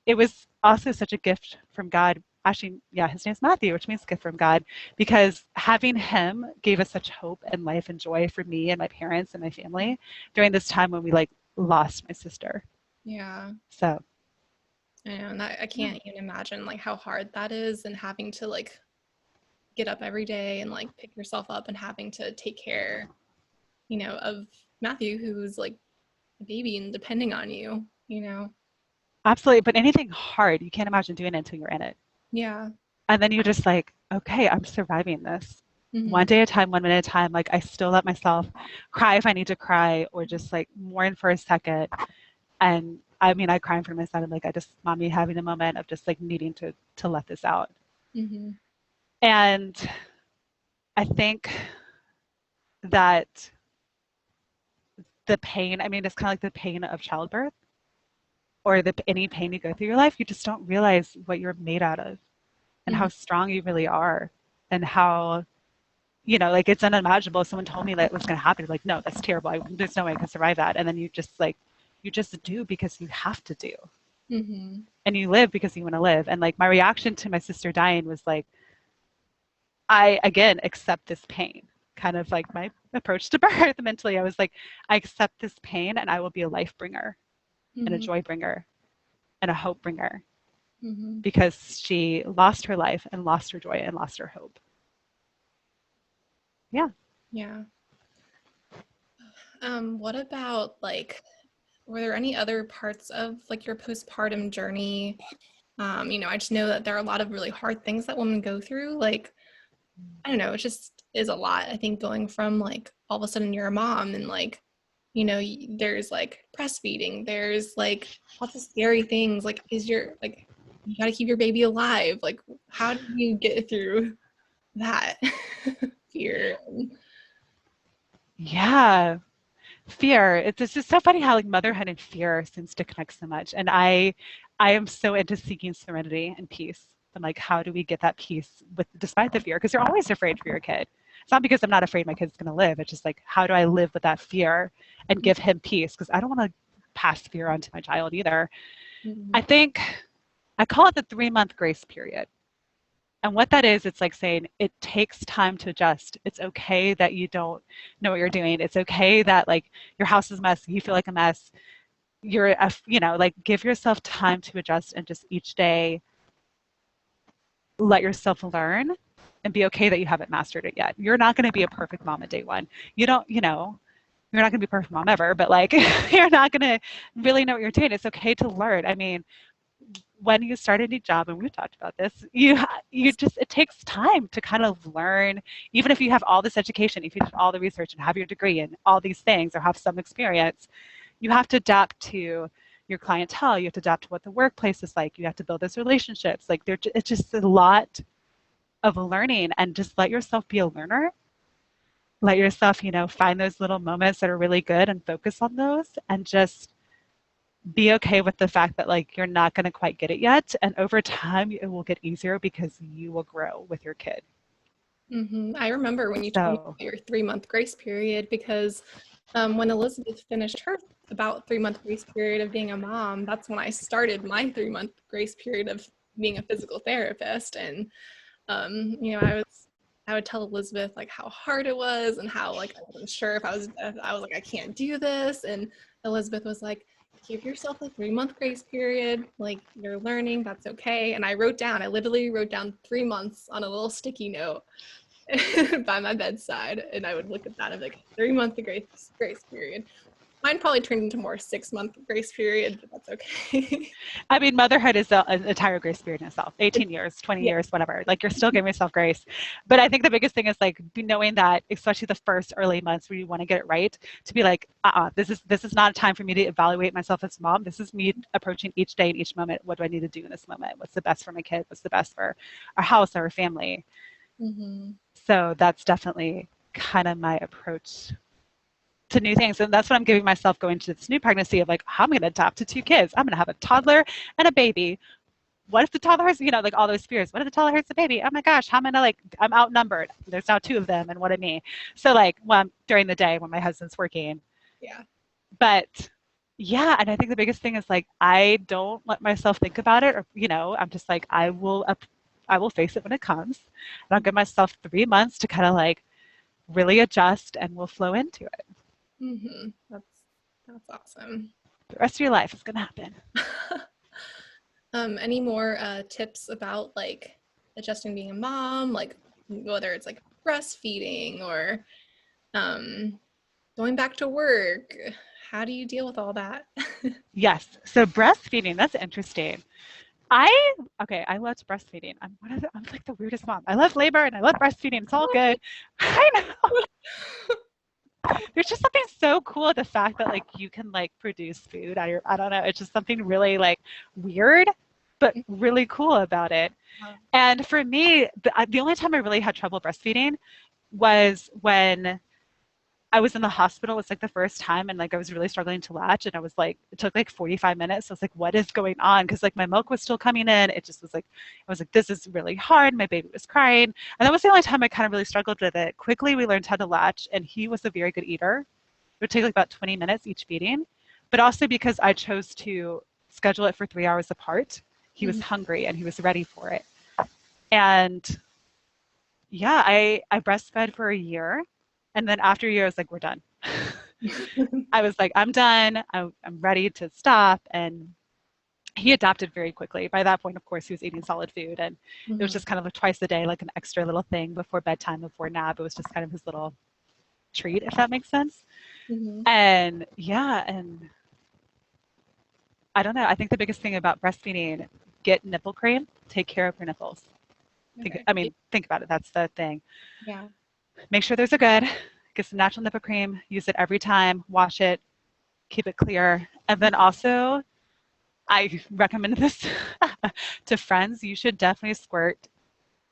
it was also such a gift from God. Actually, yeah, his name's Matthew, which means gift from God, because having him gave us such hope and life and joy for me and my parents and my family during this time when we like lost my sister. Yeah, So I know. And I yeah, can't even imagine like how hard that is, and having to like get up every day and like pick yourself up and having to take care, of Matthew, who's like a baby and depending on you. absolutely. But anything hard, you can't imagine doing it until you're in it. Yeah. And then you're just like, okay, I'm surviving this. One Mm-hmm. day at a time, 1 minute at a time. Like I still let myself cry if I need to cry or just like mourn for a second. And I mean, I cry in front of my son. I'm like, mommy having a moment of just like needing to let this out. Mm-hmm. And I think that the pain, I mean, it's kind of like the pain of childbirth or any pain you go through your life, you just don't realize what you're made out of and Mm-hmm. how strong you really are and how, like it's unimaginable. If someone told me that it was going to happen, like, no, that's terrible. There's no way I can survive that. And then you just do because you have to do. Mm-hmm. And you live because you want to live. And like my reaction to my sister dying was like, I again accept this pain. Kind of like my approach to birth mentally. I was like, I accept this pain and I will be a life bringer and a Mm-hmm. joy bringer and a hope bringer Mm-hmm. because she lost her life and lost her joy and lost her hope. Yeah. Yeah. What about like, were there any other parts of like your postpartum journey? I just know that there are a lot of really hard things that women go through. Like, I don't know, it just is a lot. I think going from like all of a sudden you're a mom and like, there's like breastfeeding, there's like lots of scary things. Like, you got to keep your baby alive. Like, how do you get through that fear? Yeah. Fear. It's just so funny how like motherhood and fear seems to connect so much. And I am so into seeking serenity and peace. And like how do we get that peace despite the fear? Because you're always afraid for your kid. It's not because I'm not afraid my kid's going to live. It's just like, how do I live with that fear and give him peace? Because I don't want to pass fear on to my child either. Mm-hmm. I think I call it the 3-month grace period. And what that is, it's like saying it takes time to adjust. It's okay that you don't know what you're doing. It's okay that like your house is a mess, you feel like a mess. Like give yourself time to adjust and just each day let yourself learn and be okay that you haven't mastered it yet. You're not going to be a perfect mom at day one. You don't, you're not going to be a perfect mom ever, but like you're not going to really know what you're doing. It's okay to learn. I mean, when you start a new job, and we've talked about this, it takes time to kind of learn. Even if you have all this education, if you did all the research and have your degree and all these things or have some experience, you have to adapt to your clientele. You have to adapt to what the workplace is like. You have to build those relationships. Like it's just a lot of learning, and just let yourself be a learner. Let yourself, find those little moments that are really good and focus on those, and just be okay with the fact that like you're not going to quite get it yet, and over time it will get easier because you will grow with your kid. Mm-hmm. I remember when you told me So about your 3-month grace period, because when Elizabeth finished her about 3-month grace period of being a mom, that's when I started my 3-month grace period of being a physical therapist. And I would tell Elizabeth like how hard it was and how like I wasn't sure if I was like, I can't do this. And Elizabeth was like, give yourself a 3-month grace period. Like you're learning, that's okay. And I literally wrote down 3 months on a little sticky note by my bedside. And I would look at that and be like, 3-month grace period. Mine probably turned into more 6-month grace period, but that's okay. I mean, motherhood is an entire grace period in itself. 18 years, 20 Yeah. years, whatever. Like you're still giving yourself grace. But I think the biggest thing is like knowing that, especially the first early months where you want to get it right, to be like, this is not a time for me to evaluate myself as a mom. This is me approaching each day and each moment. What do I need to do in this moment? What's the best for my kid? What's the best for our house, our family? Mm-hmm. So that's definitely kind of my approach to new things. And that's what I'm giving myself going to this new pregnancy of like, how am I going to adapt to 2 kids? I'm going to have a toddler and a baby. What if the toddler has, like all those fears? What if the toddler has a baby? Oh my gosh, how am I going to I'm outnumbered. There's now 2 of them and what of me? So like during the day when my husband's working. Yeah. But yeah, and I think the biggest thing is like, I don't let myself think about it or, I'm just like, I will face it when it comes. And I'll give myself 3 months to kind of like really adjust and we'll flow into it. Mm-hmm. That's awesome. The rest of your life is going to happen. Any more tips about like adjusting being a mom, like whether it's like breastfeeding or going back to work? How do you deal with all that? Yes. So breastfeeding, that's interesting. I loved breastfeeding. I'm like the weirdest mom. I love labor and I love breastfeeding. It's all good. I know. There's just something so cool at the fact that like you can like produce food. I don't know. It's just something really like weird, but really cool about it. And for me, the only time I really had trouble breastfeeding was when I was in the hospital. It's like the first time, and like I was really struggling to latch, and I was like, it took like 45 minutes. I was like, what is going on? Because like my milk was still coming in. It just was like, I was like, this is really hard. My baby was crying, and that was the only time I kind of really struggled with it. Quickly, we learned how to latch, and he was a very good eater. It would take like about 20 minutes each feeding, but also because I chose to schedule it for 3 hours apart, he was hungry and he was ready for it. And yeah, I breastfed for a year. And then after a year, I was like, we're done. I was like, I'm done. I'm ready to stop. And he adapted very quickly. By that point, of course, he was eating solid food. And it was just kind of like twice a day, like an extra little thing before bedtime, before nap. It was just kind of his little treat, if that makes sense. And yeah, and I don't know. I think the biggest thing about breastfeeding, get nipple cream, take care of your nipples. Okay. Think about it. That's the thing. Yeah. Make sure those are good. Get some natural nipple cream. Use it every time. Wash it. Keep it clear. And then also, I recommend this to friends. You should definitely squirt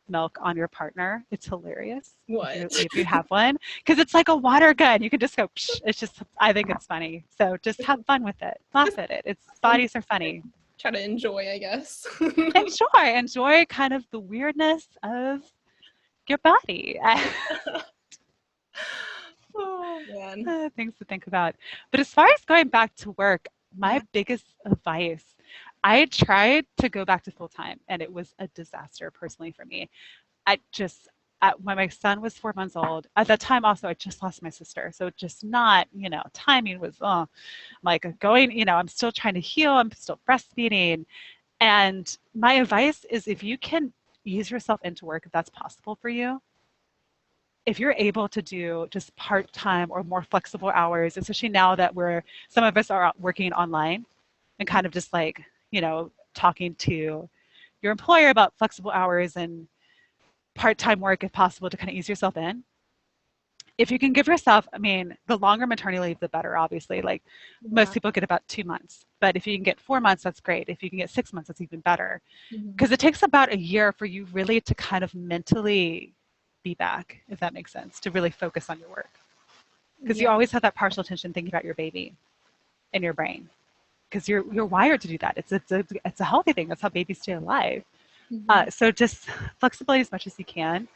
milk on your partner. It's hilarious. What? If you have one, because it's like a water gun. You can just go. Psh, it's just. I think it's funny. So just have fun with it. Laugh at it. Bodies are funny. Try to enjoy, I guess. Enjoy kind of the weirdness of your body. man. Things to think about. But as far as going back to work, my Yeah. biggest advice, I tried to go back to full time and it was a disaster personally for me. I just, when my son was 4 months old, at that time also I just lost my sister. So just not, timing was, like going, I'm still trying to heal. I'm still breastfeeding. And my advice is if you can ease yourself into work, if that's possible for you, if you're able to do just part-time or more flexible hours, especially now that some of us are working online and kind of just like, talking to your employer about flexible hours and part-time work if possible to kind of ease yourself in. If you can give yourself, I mean, the longer maternity leave, the better, obviously. Like most Yeah. people get about 2 months, but if you can get 4 months, that's great. If you can get 6 months, that's even better. Mhm. Because it takes about a year for you really to kind of mentally be back, if that makes sense, to really focus on your work. Because you Yeah. always have that partial attention thinking about your baby in your brain. Because you're wired to do that. It's a healthy thing. That's how babies stay alive. Mhm. So just flexibility as much as you can.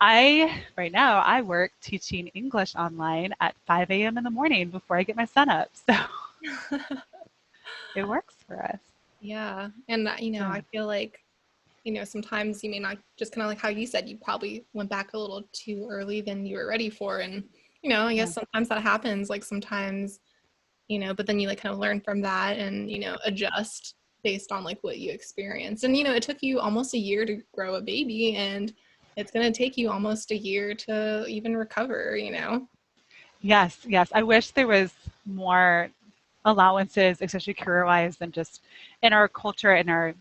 Right now, I work teaching English online at 5 a.m. in the morning before I get my son up. So it works for us. Yeah. And I Yeah. feel like, sometimes you may not, just kind of like how you said, you probably went back a little too early than you were ready for. And, I Yeah. guess sometimes that happens. Like sometimes, but then you like kind of learn from that and, adjust based on like what you experienced. And, it took you almost a year to grow a baby, and it's going to take you almost a year to even recover. Yes, yes. I wish there was more allowances, especially career-wise, than just in our culture, in our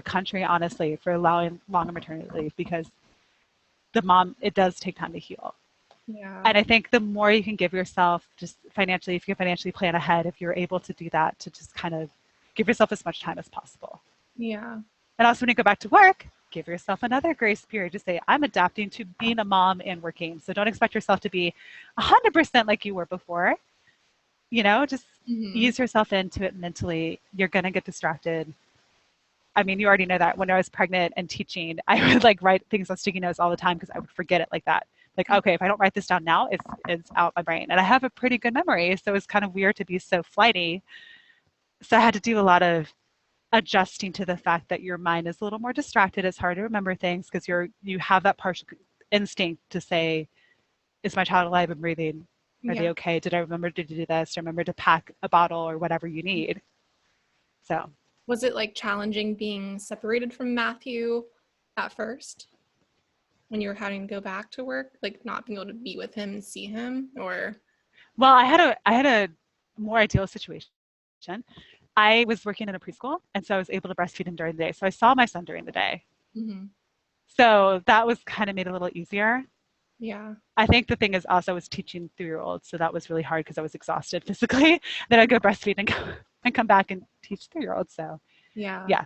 country, honestly, for allowing longer maternity leave because it does take time to heal. Yeah. And I think the more you can give yourself just financially, if you can financially plan ahead, if you're able to do that, to just kind of give yourself as much time as possible. Yeah. And also when you go back to work, give yourself another grace period to say, I'm adapting to being a mom and working. So don't expect yourself to be 100% like you were before. Just Hmm. ease yourself into it mentally. You're going to get distracted. I mean, you already know that when I was pregnant and teaching, I would like write things on sticky notes all the time because I would forget it like that. Like, okay, if I don't write this down now, it's out my brain. And I have a pretty good memory, so it's kind of weird to be so flighty. So I had to do a lot of adjusting to the fact that your mind is a little more distracted. It's hard to remember things because you have that partial instinct to say, is my child alive and breathing? Are they Yeah. okay? Did I remember to do this? Remember to pack a bottle or whatever you need. So Was it like challenging being separated from Matthew at first when you were having to go back to work, like not being able to be with him and see him, or? well, I had a more ideal situation. I was working in a preschool, and so I was able to breastfeed him during the day. So I saw my son during the day. Hmm. So that was kind of made it a little easier. Yeah. I think the thing is also I was teaching 3-year-olds, so that was really hard because I was exhausted physically. Then I'd go breastfeed and come back and teach 3-year-olds. So Yeah. yeah,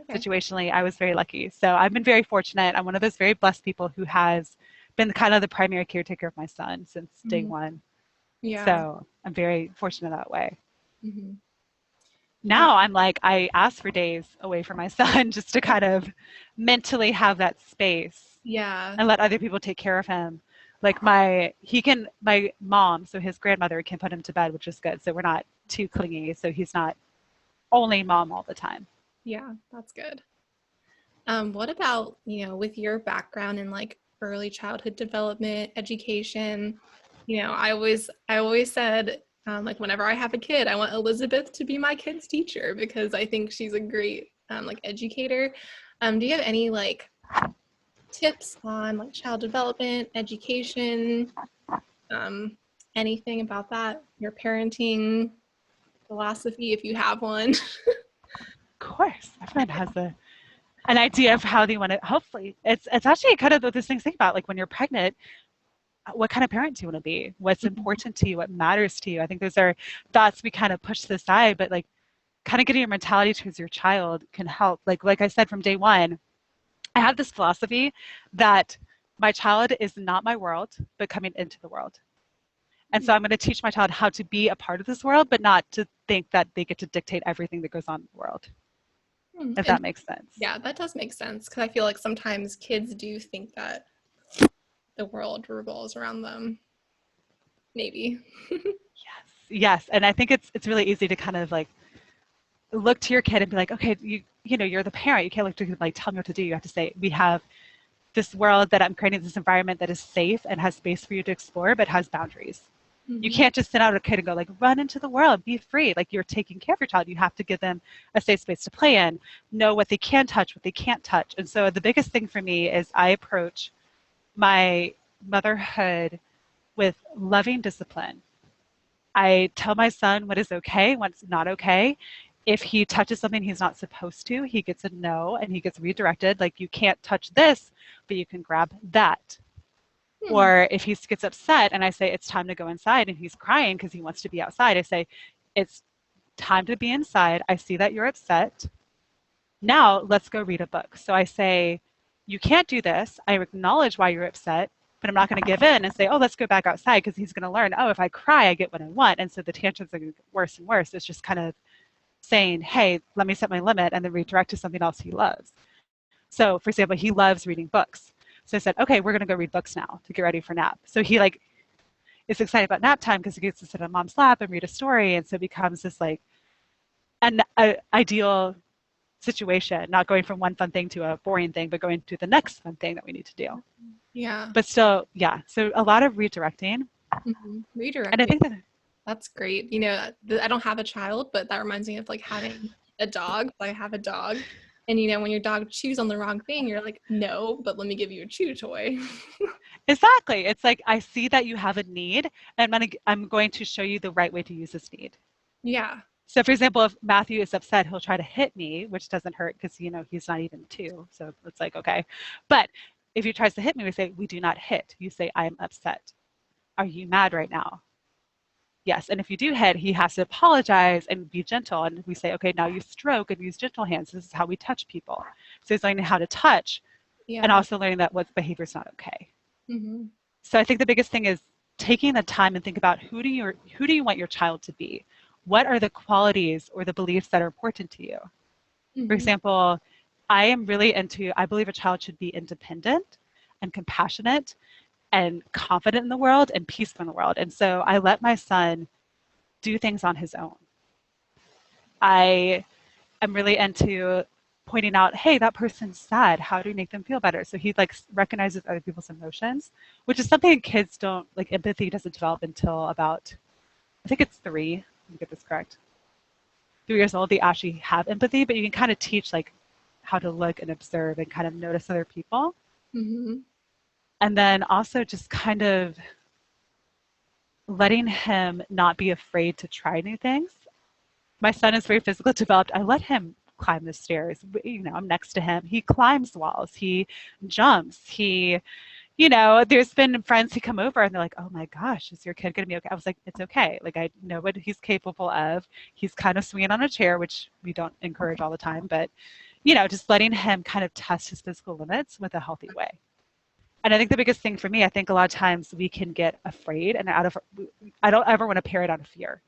Okay. situationally, I was very lucky. So I've been very fortunate. I'm one of those very blessed people who has been kind of the primary caretaker of my son since day Hmm. one. Yeah. So I'm very fortunate that way. Hmm. Now I'm like, I ask for days away from my son just to kind of mentally have that space Yeah. and let other people take care of him. Like my mom, so his grandmother can put him to bed, which is good. So we're not too clingy. So he's not only mom all the time. Yeah. That's good. What about, with your background in like early childhood development, education? I always said, like whenever I have a kid, I want Elizabeth to be my kid's teacher because I think she's a great like educator. Do you have any like tips on like child development, education, um, anything about that? Your parenting philosophy, if you have one. Of course, everyone has an idea of how they want to. Hopefully, it's actually kind of those things to think about. Like when you're pregnant, what kind of parent do you want to be? What's important to you? What matters to you? I think those are thoughts we kind of push to the side, but like kind of getting your mentality towards your child can help. Like I said from day one, I have this philosophy that my child is not my world, but coming into the world. And so I'm going to teach my child how to be a part of this world, but not to think that they get to dictate everything that goes on in the world, if And that makes sense. yeah, that does make sense because I feel like sometimes kids do think that the world revolves around them. Maybe. Yes, yes. And I think it's really easy to kind of like look to your kid and be like, okay, you know, you're the parent. You can't look to like tell me what to do. You have to say, we have this world that I'm creating, this environment that is safe and has space for you to explore, but has boundaries. You Hmm. can't just send out a kid and go like, run into the world, be free. Like you're taking care of your child. You have to give them a safe space to play in, know what they can touch, what they can't touch. And so the biggest thing for me is I approach my motherhood with loving discipline. I tell my son what is okay, what's not okay. If he touches something he's not supposed to, he gets a no and he gets redirected. Like, you can't touch this, but you can grab that. Hmm. Or if he gets upset and I say it's time to go inside and he's crying because he wants to be outside, I say it's time to be inside. I see that you're upset. Now let's go read a book. So I say, you can't do this. I acknowledge why you're upset, but I'm not going to give in and say, oh, let's go back outside, because he's going to learn, oh, if I cry, I get what I want. And so the tantrums are going to get worse and worse. It's just kind of saying, hey, let me set my limit and then redirect to something else he loves. So for example, he loves reading books. So I said, okay, we're going to go read books now to get ready for nap. So he like is excited about nap time because he gets to sit on mom's lap and read a story. And so it becomes this like an ideal situation, not going from one fun thing to a boring thing, but going to the next fun thing that we need to do. Yeah. But still, yeah. So a lot of redirecting. And I Redirecting. think that, That's great. You know, I don't have a child, but that reminds me of like having a dog. I have a dog. And you know, when your dog chews on the wrong thing, you're like, no, but let me give you a chew toy. exactly. It's like, I see that you have a need, and I'm going to show you the right way to use this need. Yeah. So for example, if Matthew is upset, he'll try to hit me, which doesn't hurt because, you know, he's not even 2. So it's like, okay. But if he tries to hit me, we say, we do not hit. You say, I am upset. Are you mad right now? Yes. And if you do hit, he has to apologize and be gentle. And we say, okay, now you stroke and use gentle hands. This is how we touch people. So he's learning how to touch and Yeah. also learning that what behavior is not okay. Hmm. So I think the biggest thing is taking the time and think about who do you want your child to be? What are the qualities or the beliefs that are important to you? For Hmm. example, I believe a child should be independent and compassionate and confident in the world and peaceful in the world. And so I let my son do things on his own. I am really into pointing out, hey, that person's sad. How do we make them feel better? So he like recognizes other people's emotions, which is something kids don't like. Empathy doesn't develop until about, I think it's 3. Let me get this correct. 3 years old, they actually have empathy, but you can kind of teach like how to look and observe and kind of notice other people. Hmm. And then also just kind of letting him not be afraid to try new things. My son is very physically developed. I let him climb the stairs. You know, I'm next to him. He climbs walls. He jumps. You know, there's been friends who come over and they're like, oh my gosh, is your kid going to be okay? I was like, it's okay. Like, I know what he's capable of. He's kind of swinging on a chair, which we don't encourage all the time, but, you know, just letting him kind of test his physical limits with a healthy way. And I think the biggest thing for me, I think a lot of times we can get afraid and I don't ever want to parent out of fear.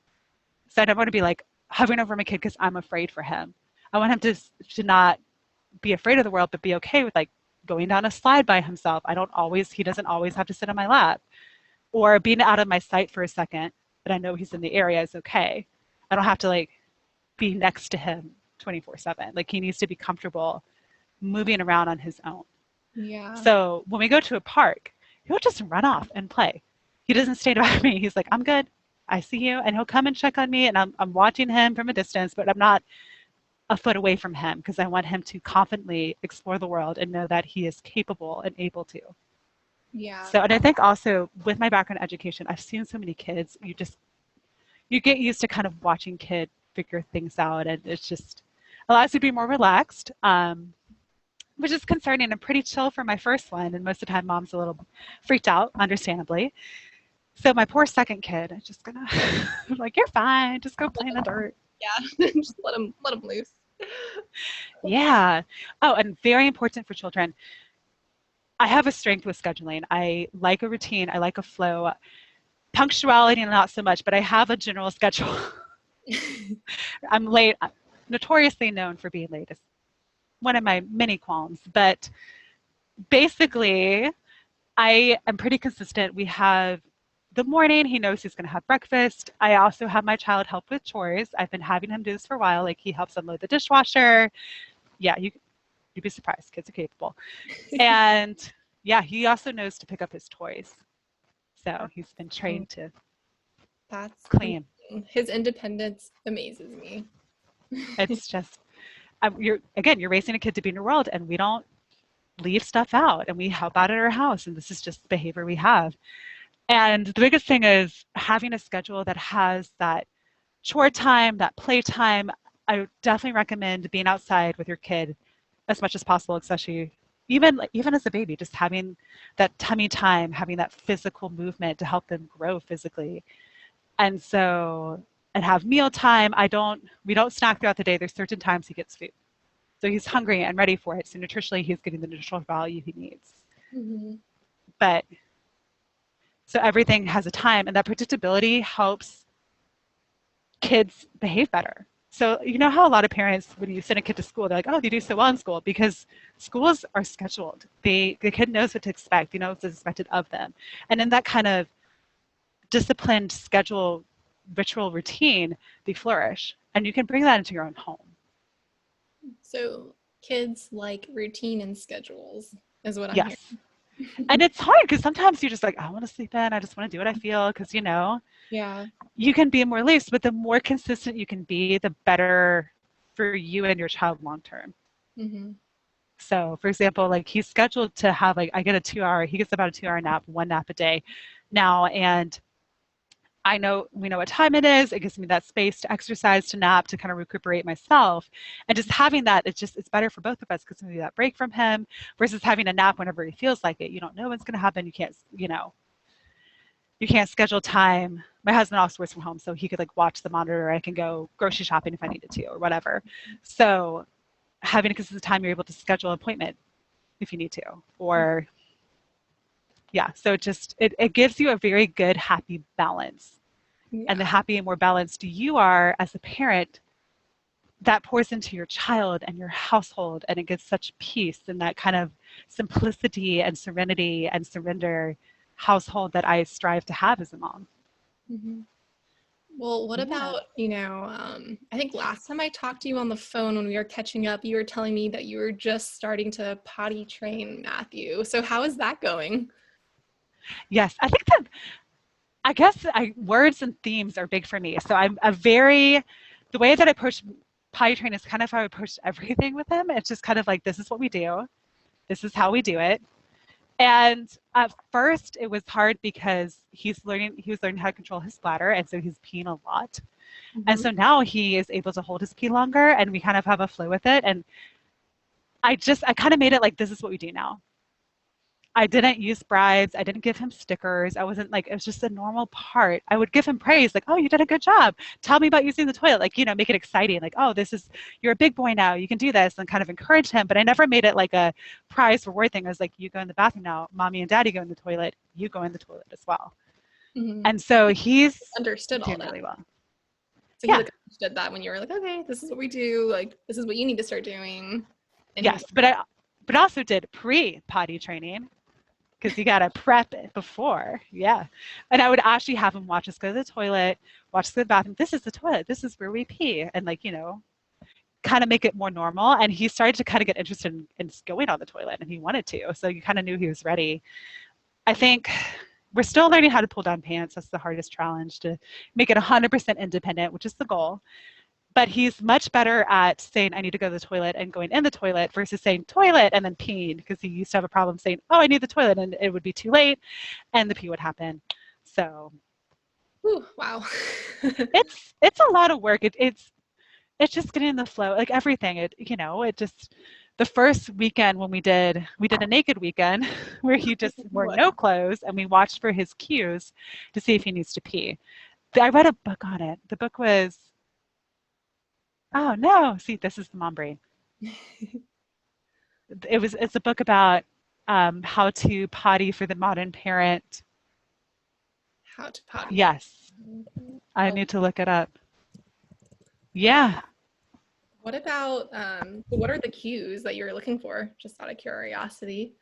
So I don't want to be like hovering over my kid because I'm afraid for him. I want him to not be afraid of the world, but be okay with like going down a slide by himself. He doesn't always have to sit on my lap, or being out of my sight for a second, but I know he's in the area is okay. I don't have to like be next to him 24/7. Like, he needs to be comfortable moving around on his own. Yeah. So when we go to a park, he'll just run off and play. He doesn't stay by me. He's like, I'm good. I see you. And he'll come and check on me. And I'm watching him from a distance, but I'm not a foot away from him because I want him to confidently explore the world and know that he is capable and able to. Yeah. So, and I think also with my background in education, I've seen so many kids, you get used to kind of watching kids figure things out, and it's just allows you to be more relaxed. Which is concerning. I'm pretty chill for my first one, and most of the time mom's a little freaked out, understandably. So my poor second kid, I'm just gonna I'm like, you're fine, just go play in the dirt. Yeah. Just let him loose. Yeah. Oh, and very important for children. I have a strength with scheduling. I like a routine. I like a flow. Punctuality, not so much, but I have a general schedule. I'm late. I'm notoriously known for being late. It's one of my many qualms, but basically I am pretty consistent. We have the morning, he knows he's going to have breakfast. I also have my child help with chores. I've been having him do this for a while. Like he helps unload the dishwasher. Yeah, you'd be surprised. Kids are capable. And yeah, he also knows to pick up his toys. So he's been trained to That's clean. amazing. His independence amazes me. It's just, you're raising a kid to be in your world, and we don't leave stuff out, and we help out at our house, and this is just the behavior we have. And the biggest thing is having a schedule that has that chore time, that play time. I would definitely recommend being outside with your kid as much as possible, especially even as a baby, just having that tummy time, having that physical movement to help them grow physically. And so, and have meal time. We don't snack throughout the day. There's certain times he gets food. So he's hungry and ready for it. So nutritionally, he's getting the nutritional value he needs. Mm-hmm. But so everything has a time, and that predictability helps kids behave better. So you know how a lot of parents, when you send a kid to school, they're like, "Oh, they do so well in school," because schools are scheduled. The kid knows what to expect. They know what's expected of them, and in that kind of disciplined schedule, ritual routine, they flourish. And you can bring that into your own home. So kids like routine and schedules is what I'm Yes. hearing. And it's hard because sometimes you're just like, I want to sleep in. I just want to do what I feel because, Yeah. you can be more loose, but the more consistent you can be, the better for you and your child long term. Mm-hmm. So, for example, like he's scheduled to have like I get a 2 hour, he gets about a 2 hour nap, one nap a day now, and we know what time it is. It gives me that space to exercise, to nap, to kind of recuperate myself. And just having that, it's better for both of us because we need that break from him versus having a nap whenever he feels like it. You don't know what's going to happen. You can't schedule time. My husband also works from home, so he could like watch the monitor. I can go grocery shopping if I needed to or whatever. So having a consistent time, you're able to schedule an appointment if you need to, or yeah. So it gives you a very good, happy balance. And the Yeah. happy and more balanced you are as a parent, that pours into your child and your household, and it gives such peace and that kind of simplicity and serenity and surrender household that I strive to have as a mom. Mm-hmm. Well, what Yeah. about, I think last time I talked to you on the phone when we were catching up, you were telling me that you were just starting to potty train Matthew. So how is that going? Yes, I think that words and themes are big for me. So the way that I approach potty train is kind of how I approach everything with him. It's just kind of like, this is what we do. This is how we do it. And at first it was hard because he was learning how to control his bladder. And so he's peeing a lot. And Mm-hmm. so now he is able to hold his pee longer and we kind of have a flow with it. And I kind of made it like, this is what we do now. I didn't use bribes. I didn't give him stickers. I wasn't like, it was just a normal part. I would give him praise, like, oh, you did a good job. Tell me about using the toilet. Like, make it exciting. Like, oh, you're a big boy now. You can do this, and kind of encourage him. But I never made it like a prize reward thing. I was like, you go in the bathroom now. Mommy and daddy go in the toilet. You go in the toilet as well. Mm-hmm. And so he's Understood all doing that. really well. So he Yeah. like understood that when you were like, okay, this is what we do. Like, this is what you need to start doing. And he was Yes. But I also did pre-potty training because you got to prep it before. Yeah. And I would actually have him watch us go to the toilet, watch us go to the bathroom. This is the toilet. This is where we pee. And like, kind of make it more normal. And he started to kind of get interested in going on the toilet and he wanted to. So you kind of knew he was ready. I think we're still learning how to pull down pants. That's the hardest challenge, to make it 100% independent, which is the goal. But he's much better at saying, I need to go to the toilet and going in the toilet versus saying toilet and then peeing, because he used to have a problem saying, oh, I need the toilet, and it would be too late and the pee would happen. So Ooh, wow. it's a lot of work. It's just getting in the flow, like everything. It just, the first weekend when we did a naked weekend where he just wore What? no clothes and we watched for his cues to see if he needs to pee. I read a book on it. The book was, oh no, see, this is the mom brain. It's a book about how to potty for the modern parent. How to potty. Yes, I Oh, need to look it up. Yeah, what about so what are the cues that you're looking for? Just out of curiosity.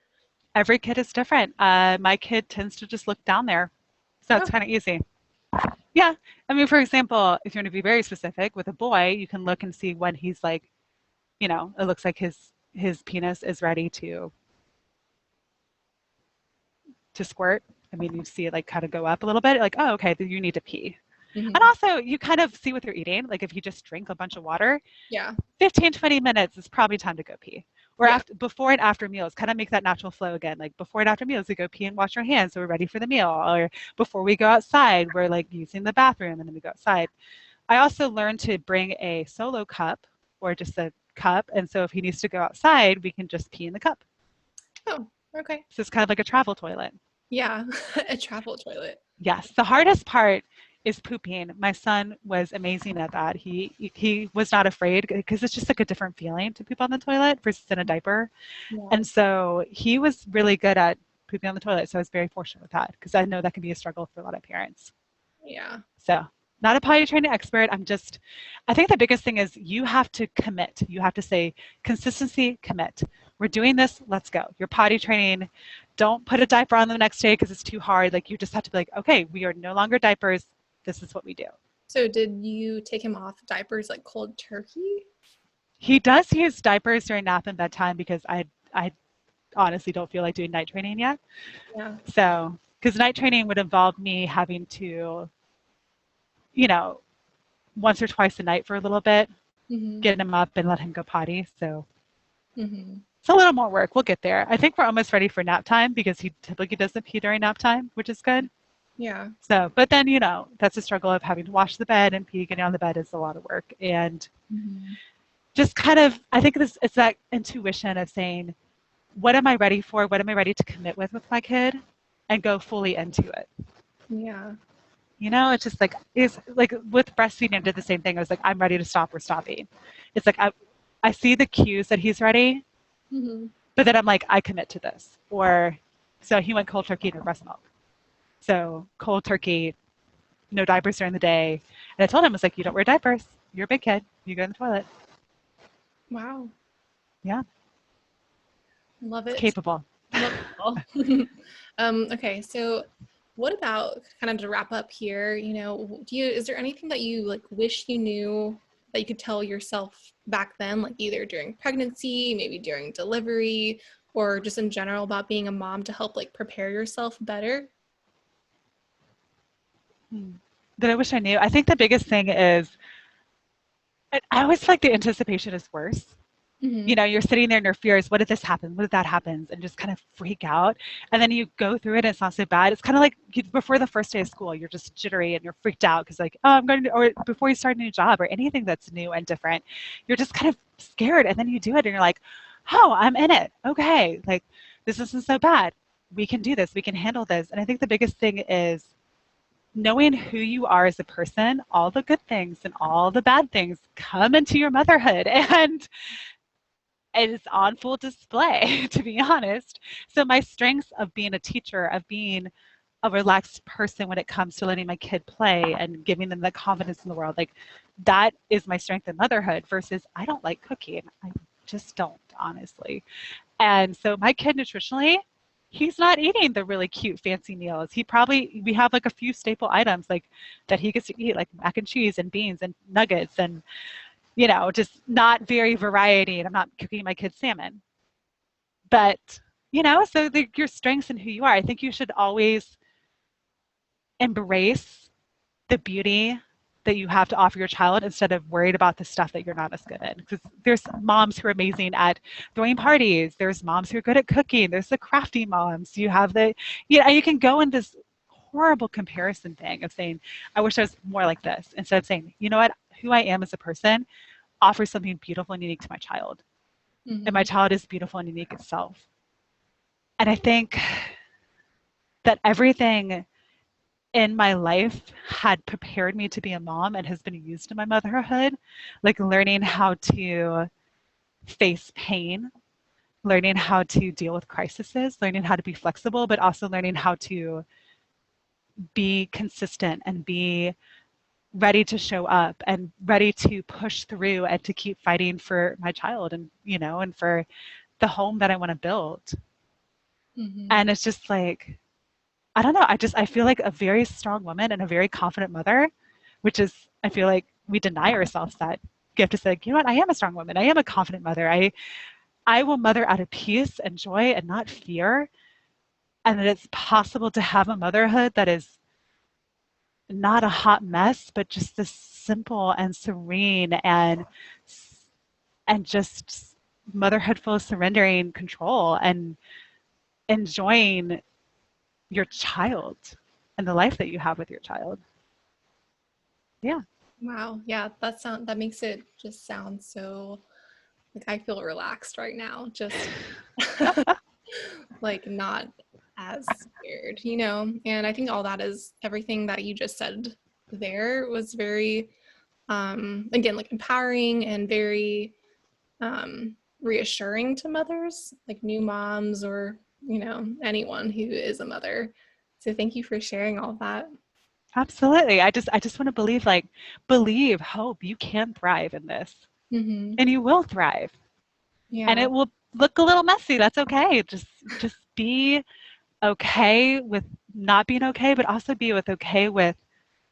every kid is different. My kid tends to just look down there. So Oh, it's kind of easy. Yeah. I mean, for example, if you want to be very specific with a boy, you can look and see when he's like, it looks like his penis is ready to squirt. I mean, you see it like kind of go up a little bit, like, oh, okay, then you need to pee. And hmm. also, you kind of see what they're eating. Like if you just drink a bunch of water, Yeah. 15, 20 minutes is probably time to go pee. Or Yeah. after, before and after meals, kind of make that natural flow again. Like before and after meals, we go pee and wash our hands so we're ready for the meal. Or before we go outside, we're like using the bathroom and then we go outside. I also learned to bring a solo cup or just a cup. And so if he needs to go outside, we can just pee in the cup. Oh, okay. So it's kind of like a travel toilet. Yeah. A travel toilet. Yes, the hardest part is pooping. My son was amazing at that. He was not afraid because it's just like a different feeling to poop on the toilet versus in a diaper. Yeah. And so he was really good at pooping on the toilet. So I was very fortunate with that because I know that can be a struggle for a lot of parents. Yeah. So not a potty training expert. I think the biggest thing is you have to commit. You have to say consistency, commit. We're doing this, let's go. You're potty training. Don't put a diaper on the next day because it's too hard. Like you just have to be like, okay, we are no longer diapers. This is what we do. So did you take him off diapers like cold turkey? He does use diapers during nap and bedtime because I honestly don't feel like doing night training yet. Yeah. So, because night training would involve me having to, you know, once or twice a night for a little bit, Hmm. get him up and let him go potty. So Hmm. it's a little more work. We'll get there. I think we're almost ready for nap time because he typically doesn't pee during nap time, which is good. Yeah. So, but then, that's a struggle of having to wash the bed and pee. Getting on the bed is a lot of work. And Hmm. just kind of, I think it's that intuition of saying, what am I ready for? What am I ready to commit with my kid and go fully into it? Yeah. It's just like, it's like with breastfeeding, I did the same thing. I was like, I'm ready to stop. We're stopping. It's like, I see the cues that he's ready, Hmm. but then I'm like, I commit to this. Or, so he went cold turkey to breast milk. So cold turkey, no diapers during the day. And I told him, I was like, you don't wear diapers. You're a big kid. You go in the toilet. Wow. Yeah, Love it's it. capable. Love it all. Okay, so what about kind of to wrap up here, is there anything that you like wish you knew that you could tell yourself back then, like either during pregnancy, maybe during delivery, or just in general about being a mom to help like prepare yourself better? Hmm. That I wish I knew. I think the biggest thing is I always feel like the anticipation is worse. Hmm. You're sitting there in your fears. What if this happens? What if that happens? And just kind of freak out. And then you go through it and it's not so bad. It's kind of like before the first day of school, you're just jittery and you're freaked out because like, oh, I'm going to, or before you start a new job or anything that's new and different, you're just kind of scared. And then you do it and you're like, oh, I'm in it. Okay. Like this isn't so bad. We can do this. We can handle this. And I think the biggest thing is knowing who you are as a person, all the good things and all the bad things come into your motherhood. And it's on full display, to be honest. So my strengths of being a teacher, of being a relaxed person when it comes to letting my kid play and giving them the confidence in the world, like that is my strength in motherhood versus I don't like cooking. I just don't, honestly. And so my kid nutritionally, he's not eating the really cute fancy meals. We have like a few staple items like that he gets to eat, like mac and cheese and beans and nuggets and just not very variety. And I'm not cooking my kids salmon. But, so your strengths and who you are, I think you should always embrace the beauty that you have to offer your child instead of worried about the stuff that you're not as good at. Because there's moms who are amazing at throwing parties. There's moms who are good at cooking. There's the crafty moms. You can go in this horrible comparison thing of saying, I wish I was more like this, instead of saying, you know what, who I am as a person offers something beautiful and unique to my child. And my Hmm. child is beautiful and unique itself. And I think that everything in my life had prepared me to be a mom and has been used in my motherhood, like learning how to face pain, learning how to deal with crises, learning how to be flexible, but also learning how to be consistent and be ready to show up and ready to push through and to keep fighting for my child and for the home that I want to build. Hmm. And it's just like I don't know, I feel like a very strong woman and a very confident mother, which is, I feel like we deny ourselves that gift to say, you know what, I am a strong woman. I am a confident mother. I will mother out of peace and joy and not fear. And that it's possible to have a motherhood that is not a hot mess, but just this simple and serene and just motherhood full of surrendering control and enjoying your child and the life that you have with your child. Yeah. Wow. Yeah, that makes it just sound so like I feel relaxed right now. Just like not as scared, you know? And I think all that is everything that you just said there was very again like empowering and very reassuring to mothers, like new moms or, you know, anyone who is a mother. So thank you for sharing all that. Absolutely. I just want to believe, like, believe, hope you can thrive in this Hmm. and you will thrive. And Yeah. it will look a little messy. That's okay. Just be okay with not being okay, but also be with okay with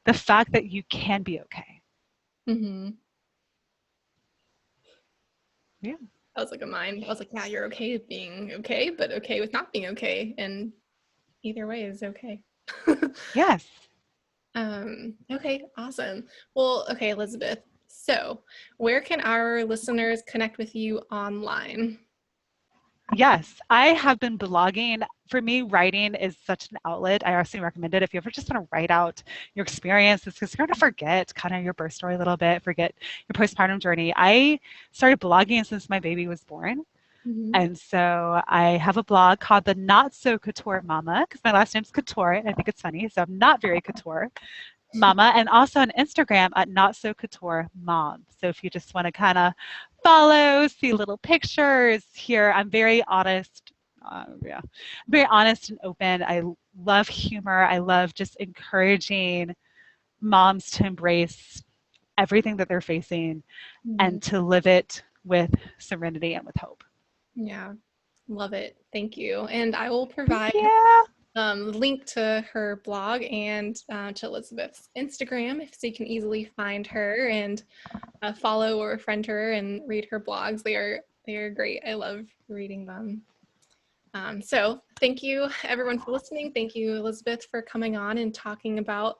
the fact that you can be okay. Hmm. Yeah. I was like a mind. I was like, yeah, you're okay with being okay, but okay with not being okay. And either way is okay. Yes. Okay, awesome. Well, okay, Elizabeth. So, where can our listeners connect with you online? Yes, I have been blogging. For me, writing is such an outlet. I also recommend it if you ever just want to write out your experiences because you're going to forget kind of your birth story a little bit, forget your postpartum journey. I started blogging since my baby was born. Hmm. And so I have a blog called the Not So Couture Mama because my last name's Couture and I think it's funny. So I'm not very couture mama, and also on Instagram at Not So Couture Mom. So if you just want to kind of follow, see little pictures here, I'm very honest. Yeah, very honest and open. I love humor. I love just encouraging moms to embrace everything that they're facing Hmm. and to live it with serenity and with hope. Yeah, love it. Thank you. And I will Thank provide you. link to her blog and to Elizabeth's Instagram so you can easily find her and follow or friend her and read her blogs. They are great. I love reading them. So thank you everyone for listening. Thank you, Elizabeth, for coming on and talking about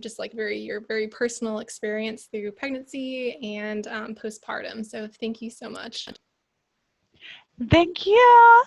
just like your very personal experience through pregnancy and postpartum. So thank you so much. Thank you.